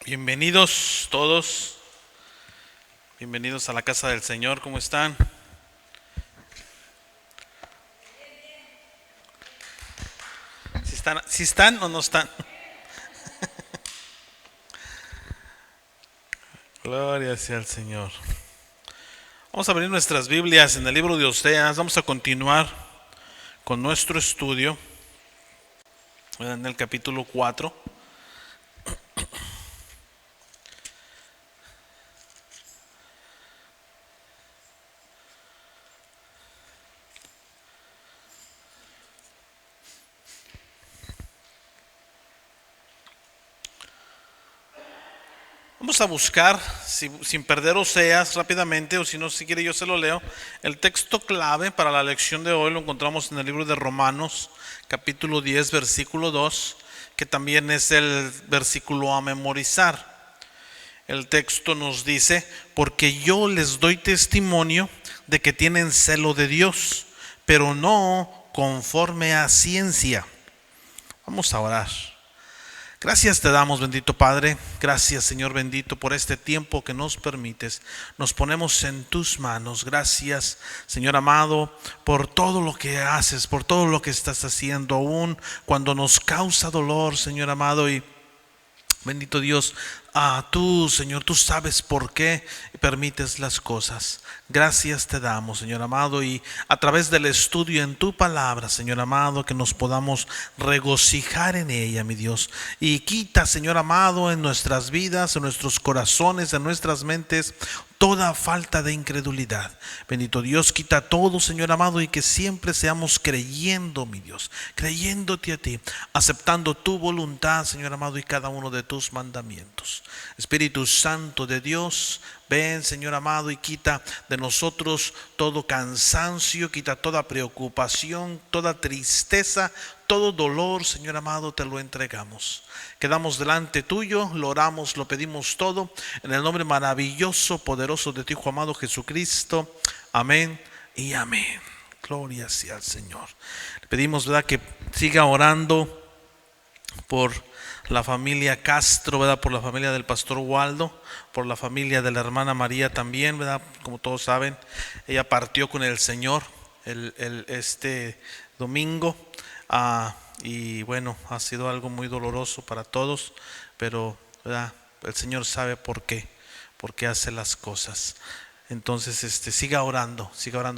Bienvenidos todos, bienvenidos a la casa del Señor. ¿Cómo están? ¿Si están o no están? Gloria sea al Señor. Vamos a abrir nuestras Biblias en el libro de Oseas. Vamos a continuar con nuestro estudio en el capítulo 4. Vamos a buscar, sin perder Oseas rápidamente, o si no, si quiere yo se lo leo. El texto clave para la lección de hoy lo encontramos en el libro de Romanos, capítulo 10, versículo 2, que también es el versículo a memorizar. El texto nos dice: porque yo les doy testimonio de que tienen celo de Dios, pero no conforme a ciencia. Vamos a orar. Gracias te damos, bendito Padre. Gracias, Señor bendito, por este tiempo que nos permites. Nos ponemos en tus manos. Gracias, Señor amado, por todo lo que haces, por todo lo que estás haciendo, aún cuando nos causa dolor, Señor amado. Y bendito Dios, tú, Señor, tú sabes por qué permites las cosas. Gracias te damos, Señor amado, y a través del estudio en tu palabra, Señor amado, que nos podamos regocijar en ella, mi Dios. Y quita, Señor amado, en nuestras vidas, en nuestros corazones, en nuestras mentes, toda falta de incredulidad. Bendito Dios, quita todo, Señor amado, y que siempre seamos creyendo, mi Dios, creyéndote a ti, aceptando tu voluntad, Señor amado, y cada uno de tus mandamientos. Espíritu Santo de Dios, ven, Señor amado, y quita de nosotros todo cansancio, quita toda preocupación, toda tristeza, todo dolor, Señor amado, te lo entregamos. Quedamos delante tuyo, lo oramos, lo pedimos todo en el nombre maravilloso, poderoso de tu Hijo amado Jesucristo. Amén y amén. Gloria sea al Señor. Le pedimos, ¿verdad?, que siga orando por la familia Castro, ¿verdad?, por la familia del pastor Waldo, por la familia de la hermana María también, ¿verdad? Como todos saben, ella partió con el Señor este domingo. Y bueno, ha sido algo muy doloroso para todos, pero ¿verdad?, el Señor sabe por qué hace las cosas. Entonces siga orando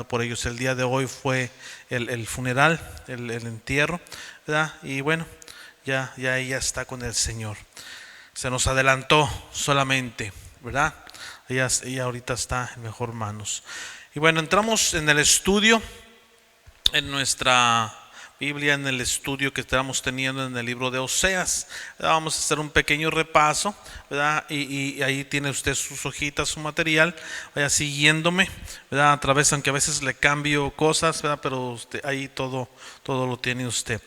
por ellos. El día de hoy fue el funeral, el entierro, ¿verdad? Y bueno, ya ella está con el Señor. Se nos adelantó solamente, ¿verdad? Ella ahorita está en mejor manos. Y bueno, entramos en el estudio, en nuestra Biblia, en el estudio que estamos teniendo en el libro de Oseas. Vamos a hacer un pequeño repaso, ¿verdad? Y ahí tiene usted sus hojitas, su material. Vaya siguiéndome, ¿verdad? A través, aunque a veces le cambio cosas, ¿verdad? Pero ahí todo lo tiene usted.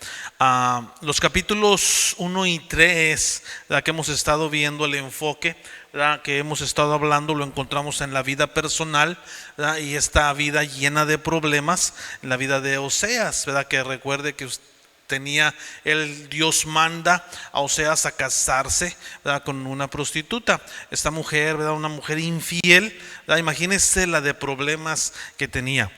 Los capítulos 1 y 3, ¿verdad?, que hemos estado viendo el enfoque, ¿verdad?, que hemos estado hablando, lo encontramos en la vida personal, ¿verdad?, y esta vida llena de problemas, en la vida de Oseas, ¿verdad?, que recuerde que tenía Dios manda a Oseas a casarse, ¿verdad?, con una prostituta. Esta mujer, ¿verdad?, una mujer infiel, ¿verdad? Imagínense la de problemas que tenía.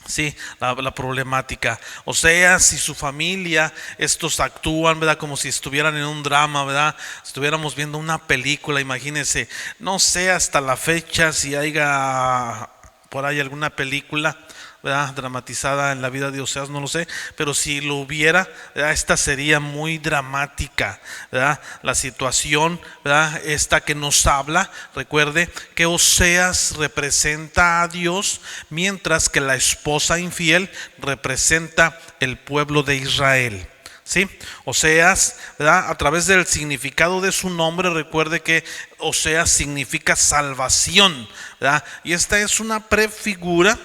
Sí, la problemática. Oseas y su familia, estos actúan, ¿verdad?, como si estuvieran en un drama, ¿verdad? Estuviéramos viendo una película. Imagínense, no sé hasta la fecha si haya por ahí alguna película, ¿verdad?, dramatizada en la vida de Oseas, no lo sé, pero si lo hubiera, ¿verdad?, esta sería muy dramática, ¿verdad? La situación, ¿verdad?, esta que nos habla. Recuerde que Oseas representa a Dios, mientras que la esposa infiel representa el pueblo de Israel. ¿Sí? Oseas, ¿verdad?, a través del significado de su nombre, recuerde que Oseas significa salvación, ¿verdad? Y esta es una prefigura,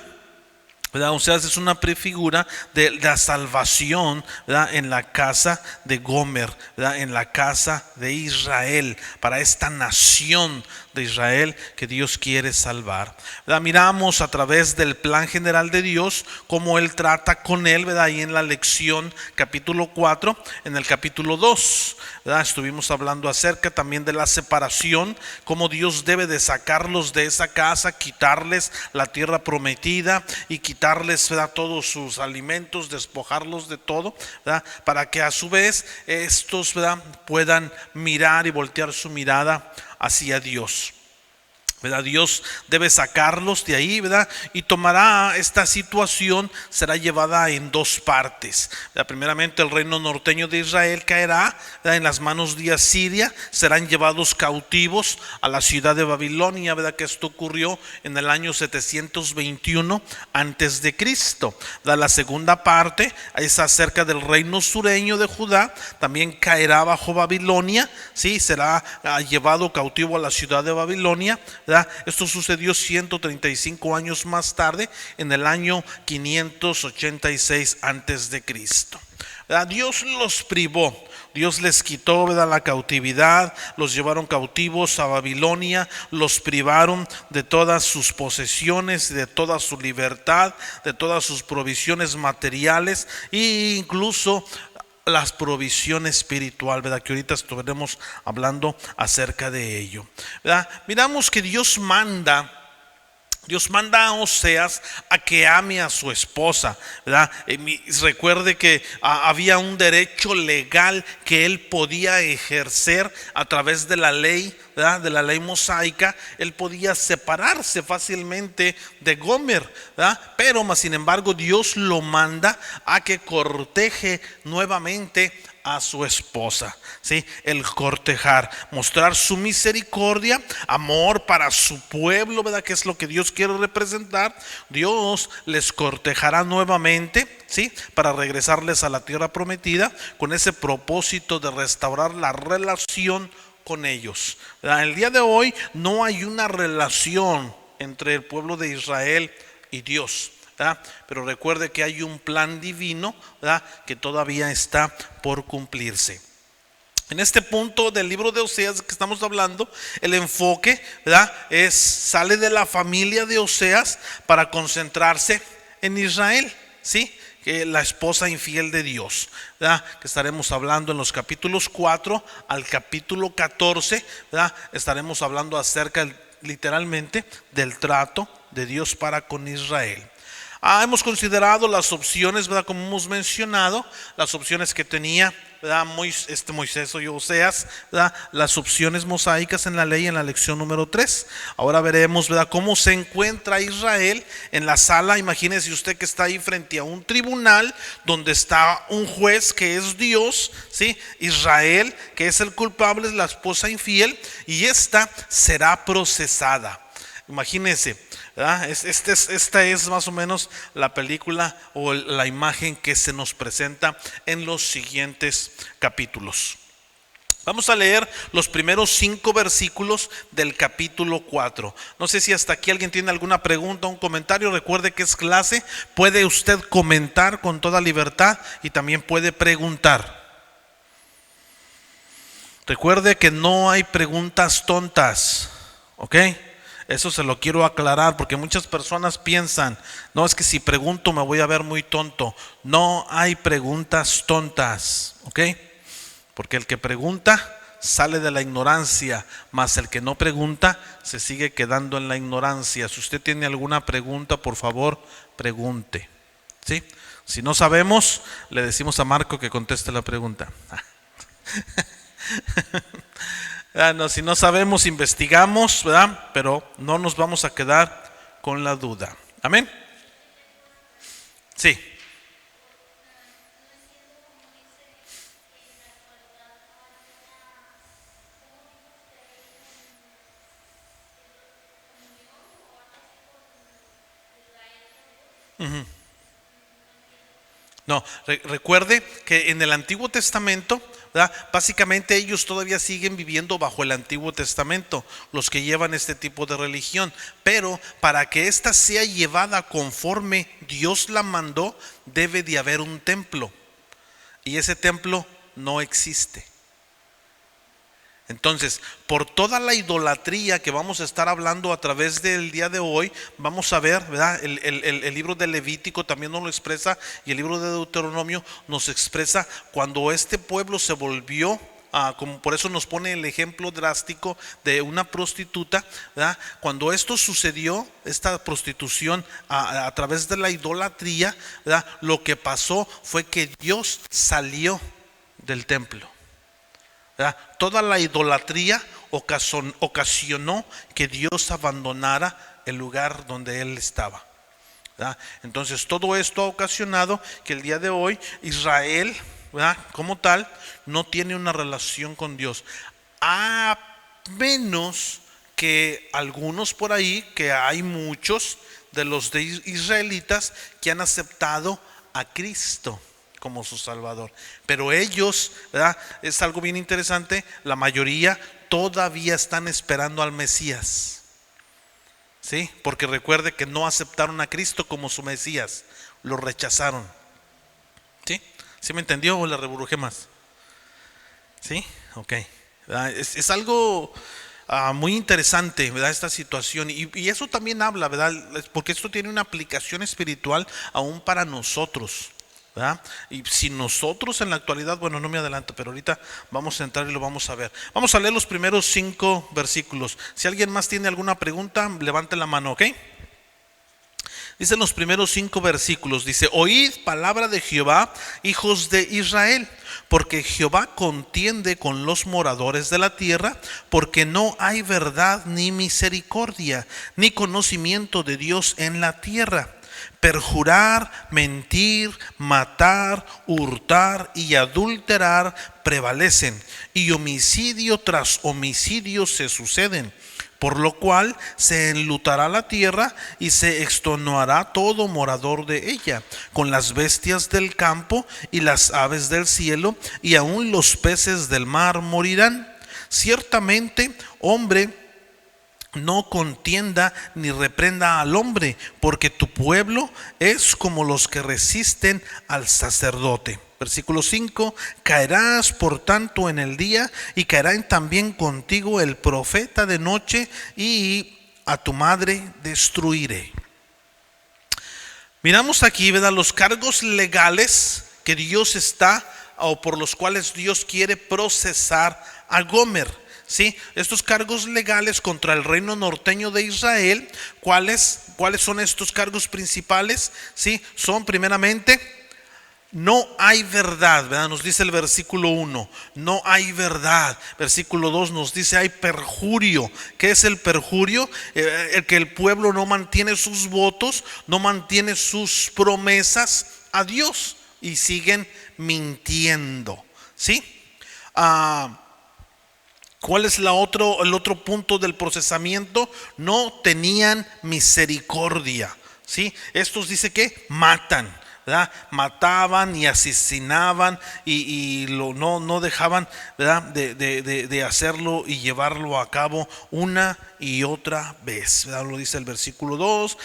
¿verdad? Oseas es una prefigura de la salvación, ¿verdad?, en la casa de Gomer, ¿verdad?, en la casa de Israel, para esta nación de Israel que Dios quiere salvar, ¿verdad? Miramos a través del plan general de Dios cómo Él trata con él, ¿verdad? Ahí en la lección capítulo 4, en el capítulo 2, ¿verdad? Estuvimos hablando acerca también de la separación, cómo Dios debe de sacarlos de esa casa, quitarles la tierra prometida y quitarles, ¿verdad?, todos sus alimentos, despojarlos de todo, ¿verdad?, para que a su vez estos, ¿verdad?, puedan mirar y voltear su mirada hacia Dios, ¿verdad? Dios debe sacarlos de ahí, ¿verdad? Y tomará esta situación, será llevada en dos partes, ¿verdad? Primeramente el reino norteño de Israel caerá, ¿verdad?, en las manos de Asiria, serán llevados cautivos a la ciudad de Babilonia, ¿verdad? Que esto ocurrió en el año 721 antes de Cristo. La segunda parte es acerca del reino sureño de Judá, también caerá bajo Babilonia, ¿sí? Será llevado cautivo a la ciudad de Babilonia, ¿verdad? Esto sucedió 135 años más tarde, en el año 586 antes de Cristo. Dios los privó, Dios les quitó, ¿verdad?, la cautividad, los llevaron cautivos a Babilonia, los privaron de todas sus posesiones, de toda su libertad, de todas sus provisiones materiales e incluso las provisiones espiritual, ¿verdad?, que ahorita estaremos hablando acerca de ello, ¿verdad? Miramos que Dios manda a Oseas a que ame a su esposa, ¿verdad? Recuerde que había un derecho legal que él podía ejercer a través de la ley, ¿verdad?, de la ley mosaica. Él podía separarse fácilmente de Gomer, ¿verdad? Pero más sin embargo Dios lo manda a que corteje nuevamente a su esposa, ¿sí? El cortejar, mostrar su misericordia, amor para su pueblo, ¿verdad?, que es lo que Dios quiere representar. Dios les cortejará nuevamente, ¿sí?, para regresarles a la tierra prometida, con ese propósito de restaurar la relación con ellos, ¿verdad? El día de hoy no hay una relación entre el pueblo de Israel y Dios, ¿verdad? Pero recuerde que hay un plan divino, ¿verdad?, que todavía está por cumplirse. En este punto del libro de Oseas que estamos hablando, el enfoque, ¿verdad?, sale de la familia de Oseas para concentrarse en Israel, ¿sí?, que la esposa infiel de Dios, ¿verdad?, que estaremos hablando en los capítulos 4 al capítulo 14, ¿verdad? Estaremos hablando acerca literalmente del trato de Dios para con Israel. Hemos considerado las opciones, ¿verdad?, como hemos mencionado, las opciones que tenía, ¿verdad?, Moisés o Oseas, ¿verdad?, las opciones mosaicas en la ley en la lección número 3. Ahora veremos, ¿verdad?, cómo se encuentra Israel en la sala. Imagínese usted que está ahí frente a un tribunal donde está un juez que es Dios, ¿sí? Israel, que es el culpable, es la esposa infiel, y esta será procesada. Imagínense, ¿verdad? Esta es más o menos la película o la imagen que se nos presenta en los siguientes capítulos. Vamos a leer los primeros 5 versículos del capítulo 4. No sé si hasta aquí alguien tiene alguna pregunta o un comentario. Recuerde que es clase, puede usted comentar con toda libertad y también puede preguntar. Recuerde que no hay preguntas tontas, ¿ok? Eso se lo quiero aclarar porque muchas personas piensan, no, es que si pregunto me voy a ver muy tonto. No hay preguntas tontas, ¿ok? Porque el que pregunta sale de la ignorancia, mas el que no pregunta se sigue quedando en la ignorancia. Si usted tiene alguna pregunta, por favor, pregunte, ¿sí? Si no sabemos, le decimos a Marco que conteste la pregunta. No, si no sabemos, investigamos, ¿verdad? Pero no nos vamos a quedar con la duda. Amén. Sí. No, recuerde que en el Antiguo Testamento, ¿verdad?, básicamente ellos todavía siguen viviendo bajo el Antiguo Testamento, los que llevan este tipo de religión. Pero para que ésta sea llevada conforme Dios la mandó, debe de haber un templo. Y ese templo no existe. Entonces, por toda la idolatría que vamos a estar hablando a través del día de hoy, vamos a ver, ¿verdad? El libro de Levítico también nos lo expresa, y el libro de Deuteronomio nos expresa cuando este pueblo se volvió, como por eso nos pone el ejemplo drástico de una prostituta, ¿verdad? Cuando esto sucedió, esta prostitución a través de la idolatría, ¿verdad? Lo que pasó fue que Dios salió del templo. ¿Verdad? Toda la idolatría ocasionó que Dios abandonara el lugar donde Él estaba. ¿Verdad? Entonces todo esto ha ocasionado que el día de hoy Israel, ¿verdad?, como tal, no tiene una relación con Dios, a menos que algunos por ahí, que hay muchos de los israelitas que han aceptado a Cristo como su Salvador, pero ellos, ¿verdad?, es algo bien interesante, la mayoría todavía están esperando al Mesías, ¿sí? Porque recuerde que no aceptaron a Cristo como su Mesías, lo rechazaron, ¿sí? ¿Sí me entendió o le reburujé más? ¿Sí? Ok. Es algo muy interesante, ¿verdad?, esta situación, y eso también habla, ¿verdad?, porque esto tiene una aplicación espiritual aún para nosotros, ¿verdad? Y si nosotros en la actualidad, bueno, no me adelanto, pero ahorita vamos a entrar y lo vamos a ver. Vamos a leer los primeros 5 versículos. Si alguien más tiene alguna pregunta, levante la mano, ¿ok? Dicen los primeros 5 versículos, dice: oíd palabra de Jehová, hijos de Israel, porque Jehová contiende con los moradores de la tierra, porque no hay verdad ni misericordia, ni conocimiento de Dios en la tierra. Perjurar, mentir, matar, hurtar y adulterar prevalecen, y homicidio tras homicidio se suceden. Por lo cual se enlutará la tierra y se extenuará todo morador de ella, con las bestias del campo y las aves del cielo, y aun los peces del mar morirán. Ciertamente, hombre no contienda ni reprenda al hombre, porque tu pueblo es como los que resisten al sacerdote. Versículo 5: caerás por tanto en el día, y caerá también contigo el profeta de noche, y a tu madre destruiré. Miramos aquí, ¿verdad?, los cargos legales que Dios está, o por los cuales Dios quiere procesar a Gomer. ¿Sí? Estos cargos legales contra el reino norteño de Israel, ¿cuáles son estos cargos principales? ¿Sí? Son primeramente, no hay verdad, ¿verdad? Nos dice el versículo 1, no hay verdad. Versículo 2 nos dice hay perjurio. ¿Qué es el perjurio? El que el pueblo no mantiene sus votos, no mantiene sus promesas a Dios y siguen mintiendo. ¿Sí? ¿Cuál es el otro punto del procesamiento? No tenían misericordia, ¿sí? Estos dice que matan, ¿verdad? Mataban y asesinaban y no dejaban, ¿verdad?, de hacerlo y llevarlo a cabo una y otra vez, ¿verdad? Lo dice el versículo 2.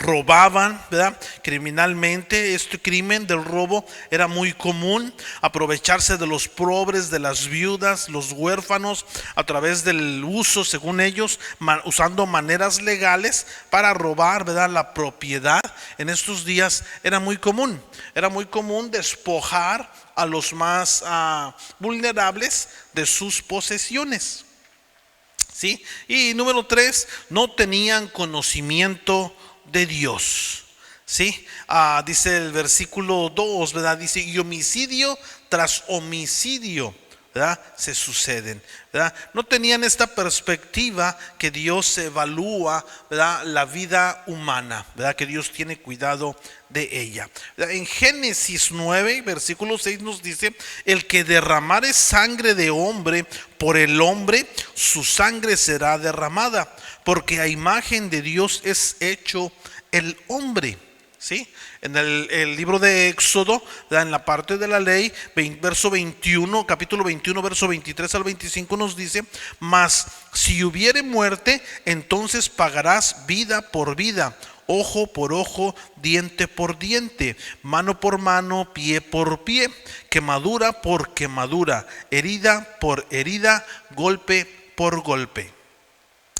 Robaban, ¿verdad?, criminalmente. Este crimen del robo era muy común, aprovecharse de los pobres, de las viudas, los huérfanos, a través del uso, según ellos, usando maneras legales para robar, ¿verdad?, la propiedad. En estos días era muy común despojar a los más vulnerables de sus posesiones. ¿Sí? Y número 3, no tenían conocimiento de Dios. ¿Sí? Dice el versículo 2, ¿verdad? Dice, y homicidio tras homicidio, ¿verdad?, se suceden, ¿verdad? No tenían esta perspectiva que Dios evalúa, ¿verdad?, la vida humana, ¿verdad?, que Dios tiene cuidado de ella, ¿verdad? En Génesis 9, versículo 6 nos dice: el que derramare sangre de hombre, por el hombre su sangre será derramada, porque a imagen de Dios es hecho el hombre. ¿Sí? En el libro de Éxodo, en la parte de la ley, verso 21, capítulo 21, verso 23 al 25 nos dice: mas si hubiere muerte, entonces pagarás vida por vida, ojo por ojo, diente por diente, mano por mano, pie por pie, quemadura por quemadura, herida por herida, golpe por golpe.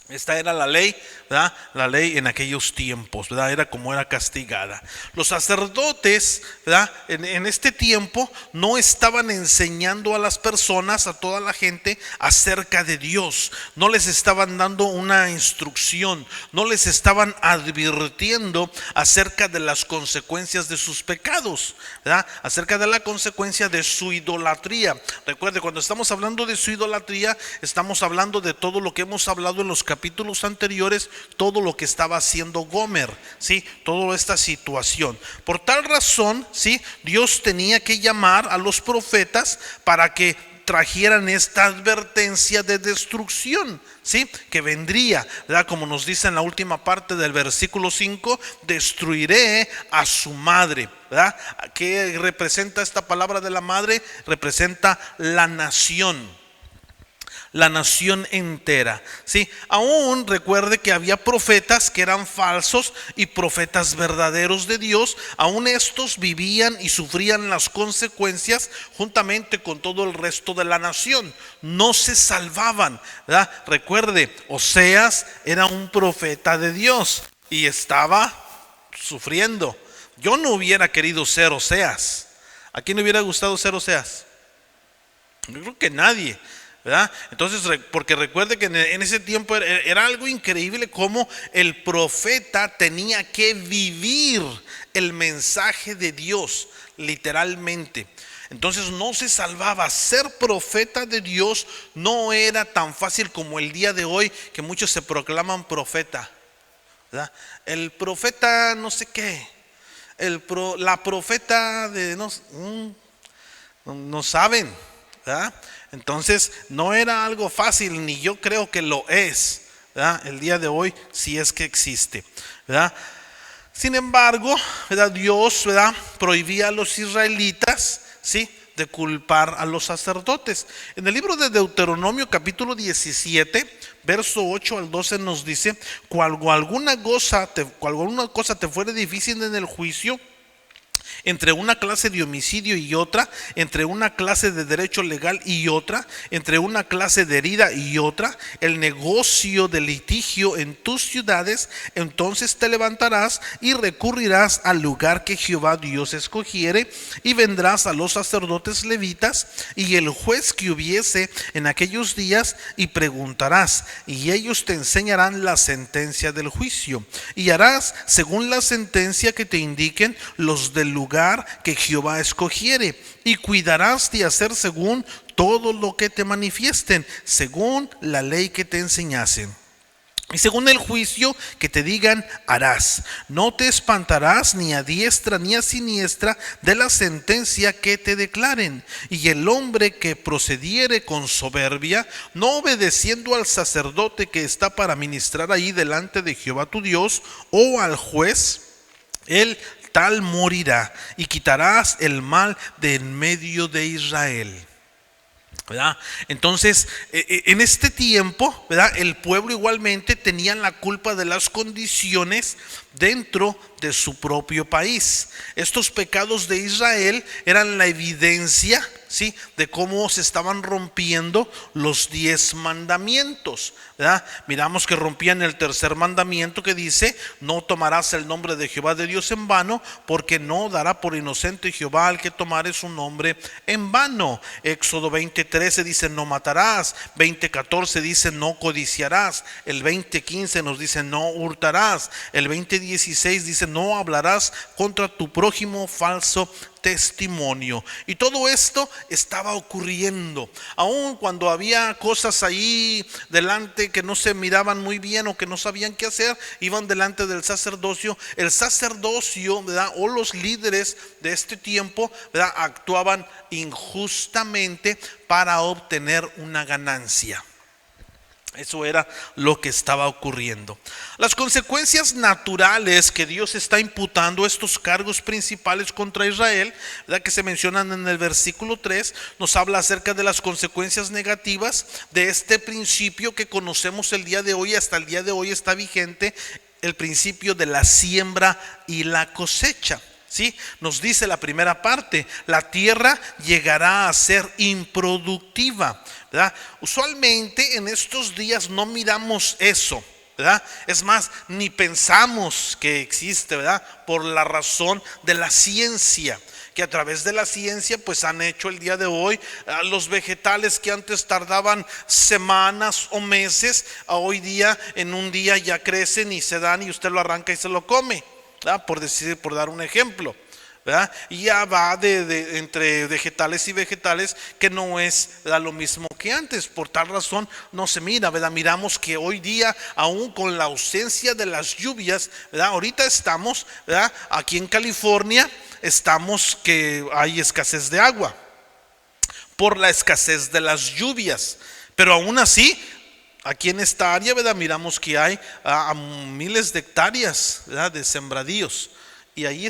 Esta era la ley, ¿verdad? La ley en aquellos tiempos, ¿verdad? Era como era castigada. Los sacerdotes, ¿verdad? En este tiempo no estaban enseñando a las personas, a toda la gente, acerca de Dios. No les estaban dando una instrucción, no les estaban advirtiendo acerca de las consecuencias de sus pecados, ¿verdad? Acerca de la consecuencia de su idolatría. Recuerde, cuando estamos hablando de su idolatría, estamos hablando de todo lo que hemos hablado en los capítulos anteriores, todo lo que estaba haciendo Gomer, ¿sí? Toda esta situación. Por tal razón, ¿sí? Dios tenía que llamar a los profetas para que trajeran esta advertencia de destrucción, ¿sí? Que vendría, ¿verdad? Como nos dice en la última parte del versículo 5, destruiré a su madre, ¿verdad? ¿Qué representa esta palabra de la madre? Representa la nación entera, ¿sí? Aún recuerde que había profetas que eran falsos y profetas verdaderos de Dios. Aún estos vivían y sufrían las consecuencias juntamente con todo el resto de la nación. No se salvaban, ¿verdad? Recuerde, Oseas era un profeta de Dios y estaba sufriendo. Yo no hubiera querido ser Oseas. ¿A quién le hubiera gustado ser Oseas? Yo creo que nadie, ¿verdad? Entonces, porque recuerde que en ese tiempo era algo increíble cómo el profeta tenía que vivir el mensaje de Dios literalmente. Entonces no se salvaba. Ser profeta de Dios no era tan fácil como el día de hoy, que muchos se proclaman profeta, ¿verdad? El profeta no sé qué, la profeta de no saben, ¿verdad? Entonces no era algo fácil, ni yo creo que lo es, ¿verdad? El día de hoy, si es que existe, ¿verdad? Sin embargo, ¿verdad? Dios, ¿verdad? Prohibía a los israelitas, ¿sí?, de culpar a los sacerdotes. En el libro de Deuteronomio capítulo 17, verso 8 al 12 nos dice: cuando alguna cosa te fuere difícil en el juicio, entre una clase de homicidio y otra, entre una clase de derecho legal y otra, entre una clase de herida y otra, el negocio de litigio en tus ciudades, entonces te levantarás y recurrirás al lugar que Jehová Dios escogiere, y vendrás a los sacerdotes levitas y el juez que hubiese en aquellos días, y preguntarás, y ellos te enseñarán la sentencia del juicio, y harás según la sentencia que te indiquen los del lugar que Jehová escogiere, y cuidarás de hacer según todo lo que te manifiesten, según la ley que te enseñasen. Y según el juicio que te digan, harás. No te espantarás ni a diestra ni a siniestra de la sentencia que te declaren. Y el hombre que procediere con soberbia, no obedeciendo al sacerdote que está para ministrar ahí delante de Jehová tu Dios, o al juez, él tal morirá, y quitarás el mal de en medio de Israel, ¿verdad? Entonces, en este tiempo, ¿verdad?, el pueblo igualmente tenía la culpa de las condiciones dentro de su propio país. Estos pecados de Israel eran la evidencia, ¿sí?, de cómo se estaban rompiendo los 10 mandamientos, ¿verdad? Miramos que rompían el tercer mandamiento, que dice: no tomarás el nombre de Jehová de Dios en vano, porque no dará por inocente Jehová al que tomare su nombre en vano. Éxodo 20:13 dice: no matarás. 20:14 dice: no codiciarás. El 20:15 nos dice: no hurtarás. El 20:16 dice: no hablarás contra tu prójimo falso testimonio. Y todo esto estaba ocurriendo. Aun cuando había cosas ahí delante que no se miraban muy bien o que no sabían qué hacer, iban delante del sacerdocio. El sacerdocio, ¿verdad?, o los líderes de este tiempo, ¿verdad?, actuaban injustamente para obtener una ganancia. Eso era lo que estaba ocurriendo. Las consecuencias naturales que Dios está imputando, estos cargos principales contra Israel, ¿verdad?, que se mencionan en el versículo 3, nos habla acerca de las consecuencias negativas de este principio que conocemos el día de hoy. Hasta el día de hoy está vigente el principio de la siembra y la cosecha. ¿Sí? Nos dice la primera parte, la tierra llegará a ser improductiva, ¿verdad? Usualmente en estos días no miramos eso, ¿verdad? Es más, ni pensamos que existe, ¿verdad? Por la razón de la ciencia, que a través de la ciencia pues han hecho el día de hoy los vegetales que antes tardaban semanas o meses, a hoy día en un día ya crecen y se dan y usted lo arranca y se lo come, ¿verdad? Por dar un ejemplo, ¿verdad? Y ya va entre vegetales y vegetales que no es, ¿verdad?, lo mismo que antes. Por tal razón no se mira, ¿verdad? Miramos que hoy día, aún con la ausencia de las lluvias, ¿verdad? Ahorita estamos, ¿verdad?, aquí en California estamos que hay escasez de agua por la escasez de las lluvias, pero aún así aquí en esta área, ¿verdad?, miramos que hay miles de hectáreas, ¿verdad?, de sembradíos, y ahí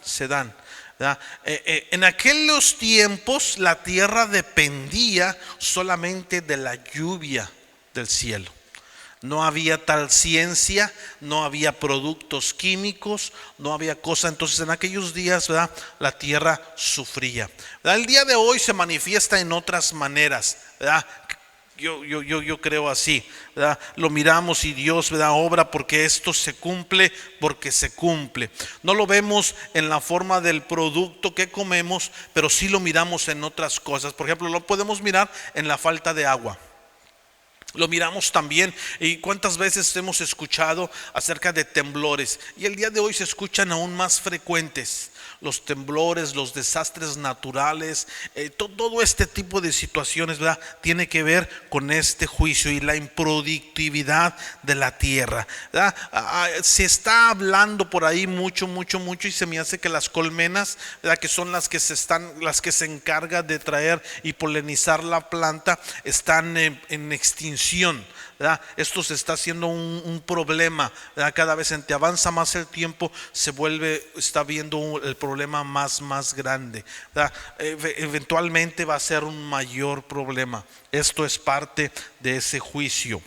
se dan, ¿verdad? En aquellos tiempos la tierra dependía solamente de la lluvia del cielo. No había tal ciencia, no había productos químicos, no había cosa. Entonces en aquellos días, ¿verdad?, la tierra sufría, ¿verdad? El día de hoy se manifiesta en otras maneras, ¿verdad? Yo creo así, ¿verdad? Lo miramos y Dios, ¿verdad?, obra porque esto se cumple, porque se cumple. No lo vemos en la forma del producto que comemos, pero sí lo miramos en otras cosas. Por ejemplo, lo podemos mirar en la falta de agua. Lo miramos también, y cuántas veces hemos escuchado acerca de temblores, y el día de hoy se escuchan aún más frecuentes los temblores, los desastres naturales, todo este tipo de situaciones, ¿verdad?, tiene que ver con este juicio y la improductividad de la tierra, ¿verdad? Se está hablando por ahí mucho, y se me hace que las colmenas, ¿verdad?, que son las que se encargan de traer y polinizar la planta, están en extinción, ¿verdad? Esto se está haciendo un problema, ¿verdad? Cada vez entre avanza más el tiempo está viendo el problema más grande, ¿verdad? Eventualmente va a ser un mayor problema. Esto es parte de ese juicio,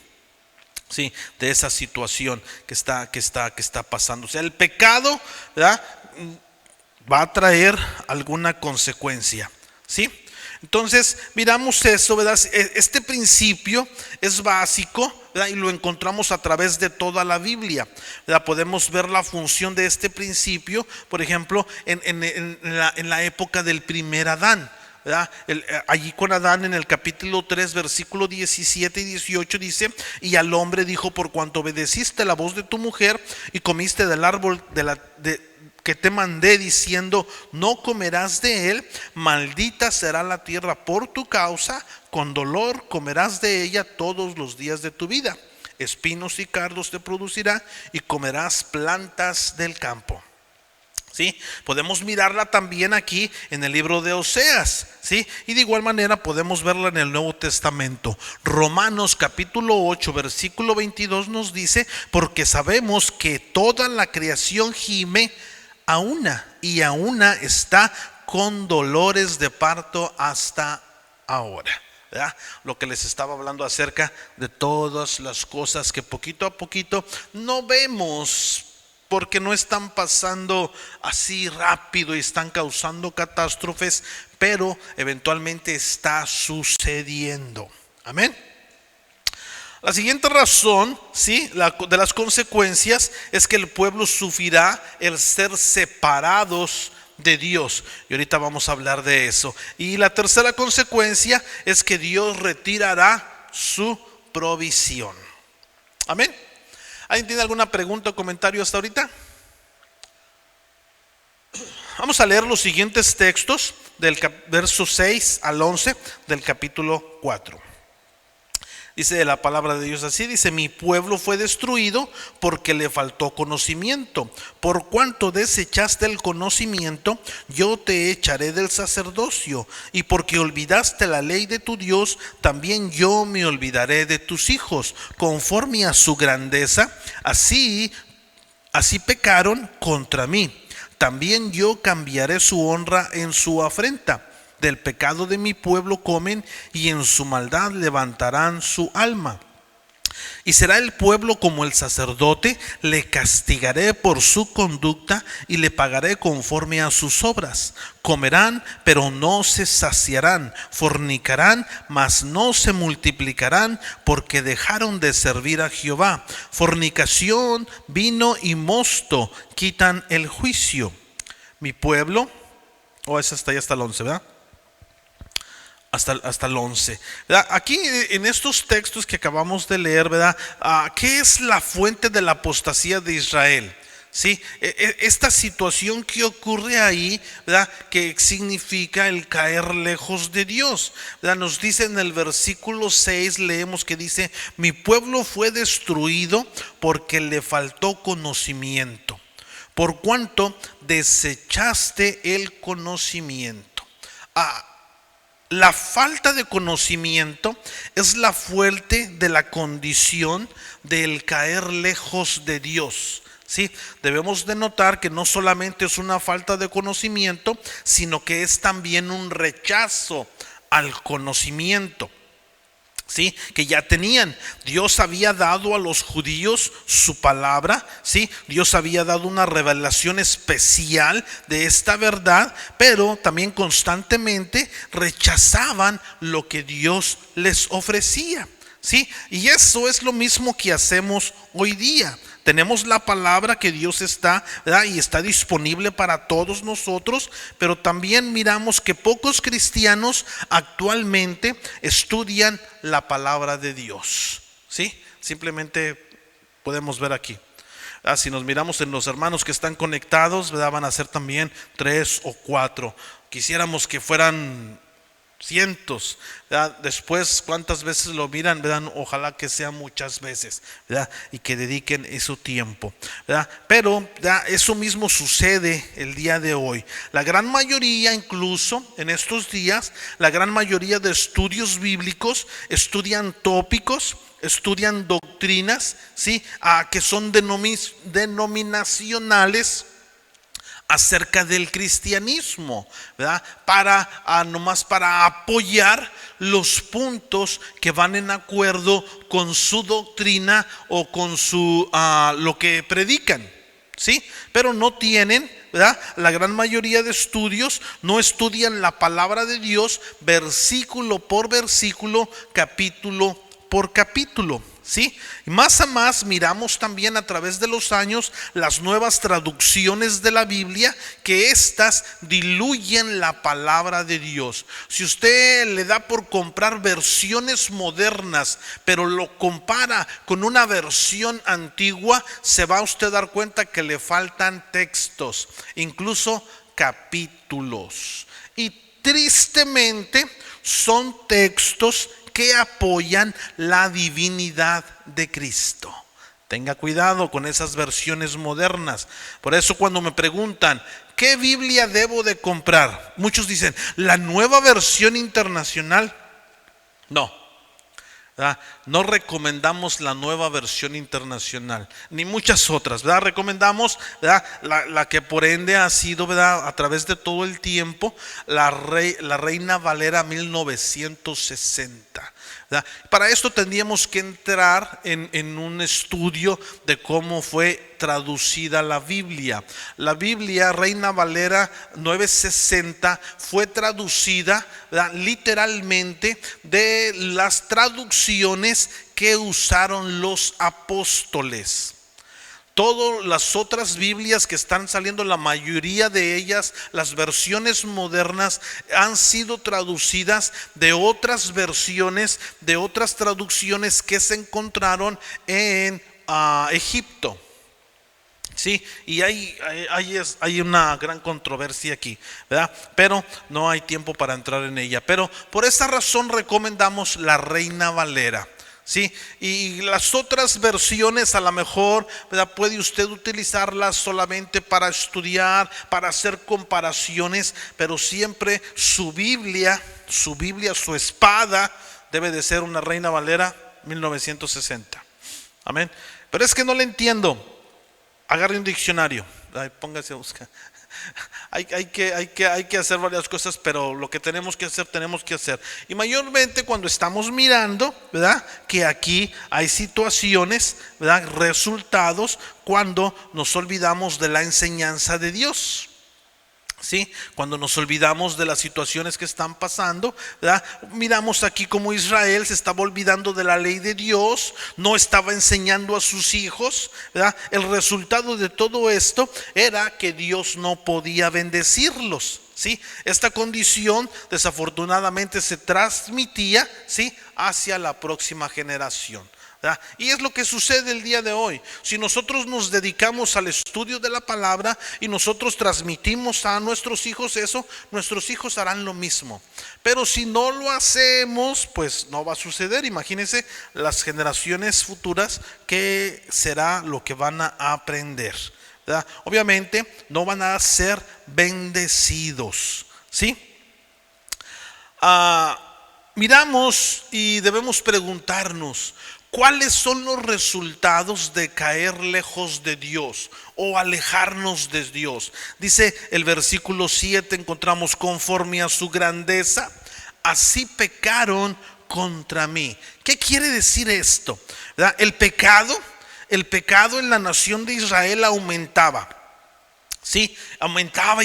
¿sí?, de esa situación que está pasando. O sea, el pecado, ¿verdad?, va a traer alguna consecuencia, ¿sí? Entonces miramos eso, ¿verdad? Este principio es básico, ¿verdad?, y lo encontramos a través de toda la Biblia, ¿verdad? Podemos ver la función de este principio, por ejemplo, en la época del primer Adán, ¿verdad? Allí con Adán en el capítulo 3 versículo 17 y 18 dice: y al hombre dijo, por cuanto obedeciste la voz de tu mujer y comiste del árbol que te mandé diciendo, no comerás de él, maldita será la tierra por tu causa, con dolor comerás de ella todos los días de tu vida, espinos y cardos te producirá y comerás plantas del campo. ¿Sí? Podemos mirarla también aquí en el libro de Oseas, ¿sí? Y de igual manera podemos verla en el Nuevo Testamento. Romanos capítulo 8 versículo 22 nos dice: porque sabemos que toda la creación gime a una y a una está con dolores de parto hasta ahora, ¿verdad? Lo que les estaba hablando acerca de todas las cosas que poquito a poquito no vemos, porque no están pasando así rápido y están causando catástrofes, pero eventualmente está sucediendo. Amén. La siguiente razón, ¿sí?, de las consecuencias es que el pueblo sufrirá el ser separados de Dios, y ahorita vamos a hablar de eso. Y la tercera consecuencia es que Dios retirará su provisión. Amén. ¿Alguien tiene alguna pregunta o comentario hasta ahorita? Vamos a leer los siguientes textos del verso 6 al 11 del capítulo 4. Dice la palabra de Dios así, dice: mi pueblo fue destruido porque le faltó conocimiento. Por cuanto desechaste el conocimiento, yo te echaré del sacerdocio. Y porque olvidaste la ley de tu Dios, también yo me olvidaré de tus hijos. Conforme a su grandeza, así pecaron contra mí. También yo cambiaré su honra en su afrenta. Del pecado de mi pueblo comen y en su maldad levantarán su alma. Y será el pueblo como el sacerdote, le castigaré por su conducta y le pagaré conforme a sus obras. Comerán, pero no se saciarán, fornicarán, mas no se multiplicarán, porque dejaron de servir a Jehová. Fornicación, vino y mosto quitan el juicio. Mi pueblo, es hasta allá, hasta el 11, ¿verdad? Hasta el 11, ¿verdad? Aquí en estos textos que acabamos de leer, ¿verdad? ¿Qué es la fuente de la apostasía de Israel? ¿Sí? Esta situación que ocurre ahí, ¿verdad? Que significa el caer lejos de Dios, ¿verdad? Nos dice en el versículo 6, leemos que dice: mi pueblo fue destruido porque le faltó conocimiento, por cuanto desechaste el conocimiento. La falta de conocimiento es la fuente de la condición del caer lejos de Dios. Sí, debemos de notar que no solamente es una falta de conocimiento, sino que es también un rechazo al conocimiento. ¿Sí? Que ya tenían. Dios había dado a los judíos su palabra, ¿sí? Dios había dado una revelación especial de esta verdad, pero también constantemente rechazaban lo que Dios les ofrecía, ¿sí? Y eso es lo mismo que hacemos hoy día. Tenemos la palabra que Dios está, ¿verdad? Y está disponible para todos nosotros, pero también miramos que pocos cristianos actualmente estudian la palabra de Dios, ¿sí? Simplemente podemos ver aquí. Si nos miramos en los hermanos que están conectados, ¿verdad? Van a ser también 3 o 4. Quisiéramos que fueran cientos, ¿verdad? Después, ¿cuántas veces lo miran? ¿Verdad? Ojalá que sea muchas veces, ¿verdad? Y que dediquen ese tiempo, ¿verdad? Pero ¿verdad? Eso mismo sucede el día de hoy. La gran mayoría, incluso en estos días, la gran mayoría de estudios bíblicos estudian tópicos, estudian doctrinas, ¿sí? Que son denominacionales acerca del cristianismo, ¿verdad? Nomás para apoyar los puntos que van en acuerdo con su doctrina o con lo que predican, ¿sí? Pero no tienen, ¿verdad? La gran mayoría de estudios no estudian la palabra de Dios versículo por versículo, capítulo por capítulo, ¿sí? Y más a más miramos también a través de los años las nuevas traducciones de la Biblia, que éstas diluyen la palabra de Dios. Si usted le da por comprar versiones modernas, pero lo compara con una versión antigua, se va a usted dar cuenta que le faltan textos, incluso capítulos. Y tristemente son textos que apoyan la divinidad de Cristo. Tenga cuidado con esas versiones modernas. Por eso cuando me preguntan, ¿qué Biblia debo de comprar? Muchos dicen, ¿la nueva versión internacional? No. ¿Verdad? No recomendamos la nueva versión internacional, ni muchas otras, ¿verdad? Recomendamos, ¿verdad? La que por ende ha sido, ¿verdad? A través de todo el tiempo, la Reina Valera 1960. ¿verdad? Para esto tendríamos que entrar en un estudio de cómo fue traducida la Biblia. La Biblia Reina Valera 960 fue traducida, ¿verdad? Literalmente de las traducciones que usaron los apóstoles. Todas las otras Biblias que están saliendo, la mayoría de ellas, las versiones modernas, han sido traducidas de otras versiones, de otras traducciones que se encontraron en Egipto. Sí, y hay una gran controversia aquí, ¿verdad? Pero no hay tiempo para entrar en ella. Pero por esa razón recomendamos la Reina Valera. Sí, y las otras versiones a lo mejor, ¿verdad? Puede usted utilizarlas solamente para estudiar, para hacer comparaciones, pero siempre su Biblia, su espada debe de ser una Reina Valera 1960. Amén. Pero es que no le entiendo. Agarre un diccionario. Póngase a buscar. Hay que hacer varias cosas, pero lo que tenemos que hacer, tenemos que hacer. Y mayormente cuando estamos mirando, ¿verdad?, que aquí hay situaciones, ¿verdad?, resultados cuando nos olvidamos de la enseñanza de Dios. ¿Sí? Cuando nos olvidamos de las situaciones que están pasando, ¿verdad? Miramos aquí como Israel se estaba olvidando de la ley de Dios, no estaba enseñando a sus hijos, ¿verdad? El resultado de todo esto era que Dios no podía bendecirlos, ¿sí? Esta condición desafortunadamente se transmitía, ¿sí?, hacia la próxima generación. ¿verdad? Y es lo que sucede el día de hoy. Si nosotros nos dedicamos al estudio de la palabra y nosotros transmitimos a nuestros hijos eso, nuestros hijos harán lo mismo. Pero si no lo hacemos, pues no va a suceder. Imagínense las generaciones futuras, ¿qué será lo que van a aprender? ¿verdad? Obviamente no van a ser bendecidos, ¿sí? Miramos y debemos preguntarnos, ¿cuáles son los resultados de caer lejos de Dios o alejarnos de Dios? Dice el versículo 7, encontramos: conforme a su grandeza, así pecaron contra mí. ¿Qué quiere decir esto? ¿Verdad? El pecado en la nación de Israel aumentaba. Sí, aumentaba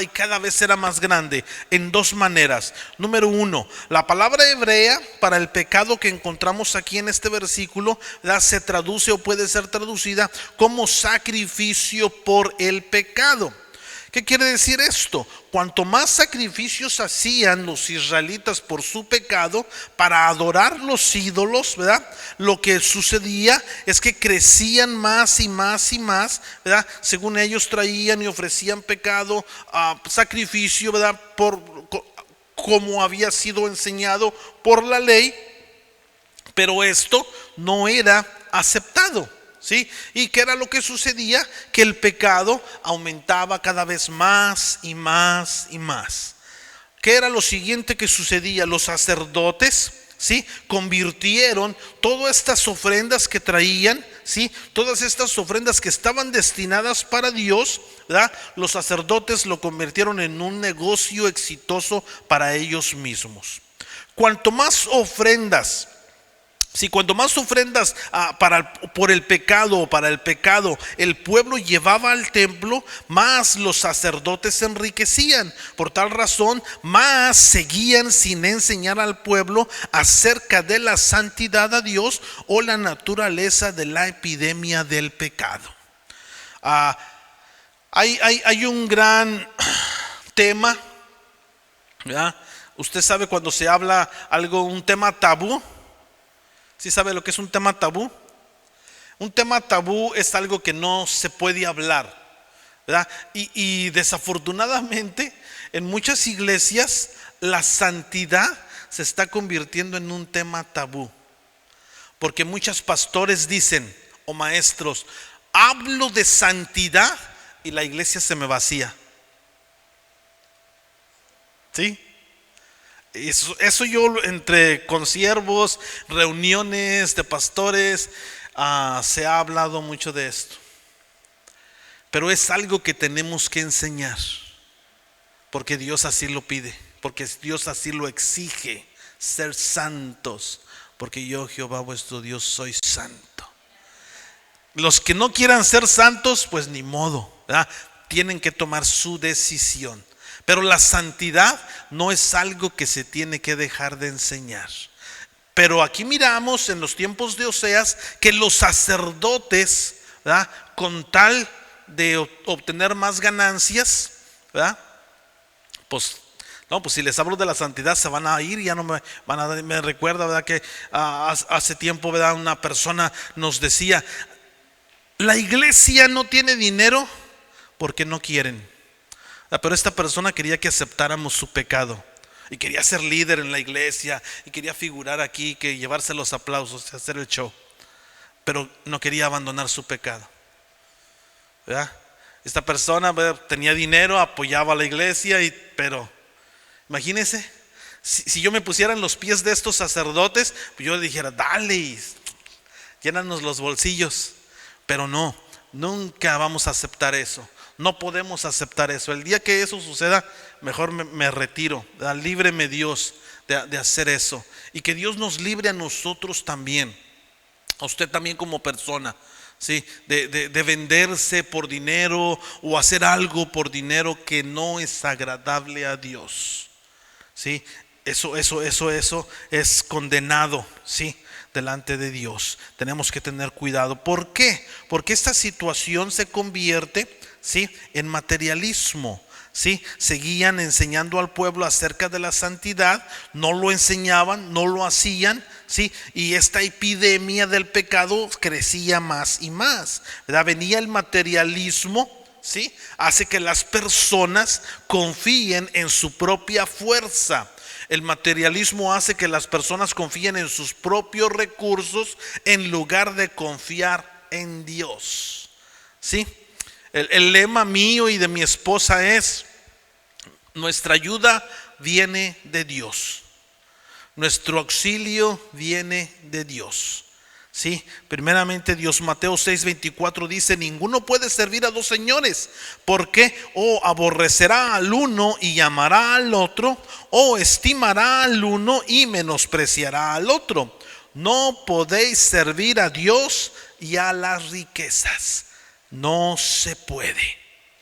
y cada vez era más grande en dos maneras. Número uno, la palabra hebrea para el pecado que encontramos aquí en este versículo, ¿verdad?, se traduce o puede ser traducida como sacrificio por el pecado. ¿Qué quiere decir esto? Cuanto más sacrificios hacían los israelitas por su pecado para adorar los ídolos, ¿verdad?, lo que sucedía es que crecían más y más y más, ¿verdad? Según ellos traían y ofrecían pecado, sacrificio, ¿verdad?, como había sido enseñado por la ley, pero esto no era aceptado. ¿Sí? ¿Y qué era lo que sucedía? Que el pecado aumentaba cada vez más y más y más. ¿Qué era lo siguiente que sucedía? Los sacerdotes, ¿sí?, convirtieron todas estas ofrendas que traían, ¿sí?, todas estas ofrendas que estaban destinadas para Dios, ¿verdad?, los sacerdotes lo convirtieron en un negocio exitoso para ellos mismos. Cuanto más ofrendas, cuanto más ofrendas por el pecado o para el pecado el pueblo llevaba al templo, más los sacerdotes se enriquecían. Por tal razón, más seguían sin enseñar al pueblo acerca de la santidad a Dios o la naturaleza de la epidemia del pecado. Hay un gran tema, ¿verdad? Usted sabe cuando se habla un tema tabú. ¿Sí sabe lo que es un tema tabú? Un tema tabú es algo que no se puede hablar, ¿verdad? Y desafortunadamente en muchas iglesias la santidad se está convirtiendo en un tema tabú. Porque muchos pastores dicen, o maestros, hablo de santidad y la iglesia se me vacía. ¿Sí? Eso yo entre consiervos, reuniones de pastores, se ha hablado mucho de esto. Pero es algo que tenemos que enseñar, porque Dios así lo pide, porque Dios así lo exige, ser santos, porque yo, Jehová vuestro Dios, soy santo. Los que no quieran ser santos, pues ni modo, ¿verdad? Tienen que tomar su decisión. Pero la santidad no es algo que se tiene que dejar de enseñar. Pero aquí miramos en los tiempos de Oseas que los sacerdotes, ¿verdad?, con tal de obtener más ganancias, ¿verdad?, pues si les hablo de la santidad se van a ir y ya no me recuerda, ¿verdad?, que hace tiempo, ¿verdad?, una persona nos decía: la iglesia no tiene dinero porque no quieren. Pero esta persona quería que aceptáramos su pecado y quería ser líder en la iglesia y quería figurar aquí, que llevarse los aplausos, hacer el show, pero no quería abandonar su pecado, ¿verdad? Esta persona, ¿verdad?, tenía dinero, apoyaba a la iglesia, pero imagínense si yo me pusiera en los pies de estos sacerdotes, pues yo le dijera: dale, llénanos los bolsillos. Pero no, nunca vamos a aceptar eso. No podemos aceptar eso. El día que eso suceda, mejor me retiro. Líbreme Dios de hacer eso. Y que Dios nos libre a nosotros también, a usted también como persona, ¿sí? De venderse por dinero o hacer algo por dinero que no es agradable a Dios, ¿sí? Eso es condenado, ¿sí? Delante de Dios. Tenemos que tener cuidado. ¿Por qué? Porque esta situación se convierte, ¿sí?, en materialismo. ¿Sí? Seguían enseñando al pueblo acerca de la santidad, no lo enseñaban, no lo hacían, ¿sí? Y esta epidemia del pecado crecía más y más, ¿verdad? Venía el materialismo, ¿sí? Hace que las personas confíen en su propia fuerza. El materialismo hace que las personas confíen en sus propios recursos en lugar de confiar en Dios, ¿sí? El lema mío y de mi esposa es: nuestra ayuda viene de Dios, nuestro auxilio viene de Dios, ¿sí? Primeramente Dios. Mateo 6:24 dice: ninguno puede servir a dos señores, porque o aborrecerá al uno y amará al otro, o estimará al uno y menospreciará al otro. No podéis servir a Dios y a las riquezas. No se puede,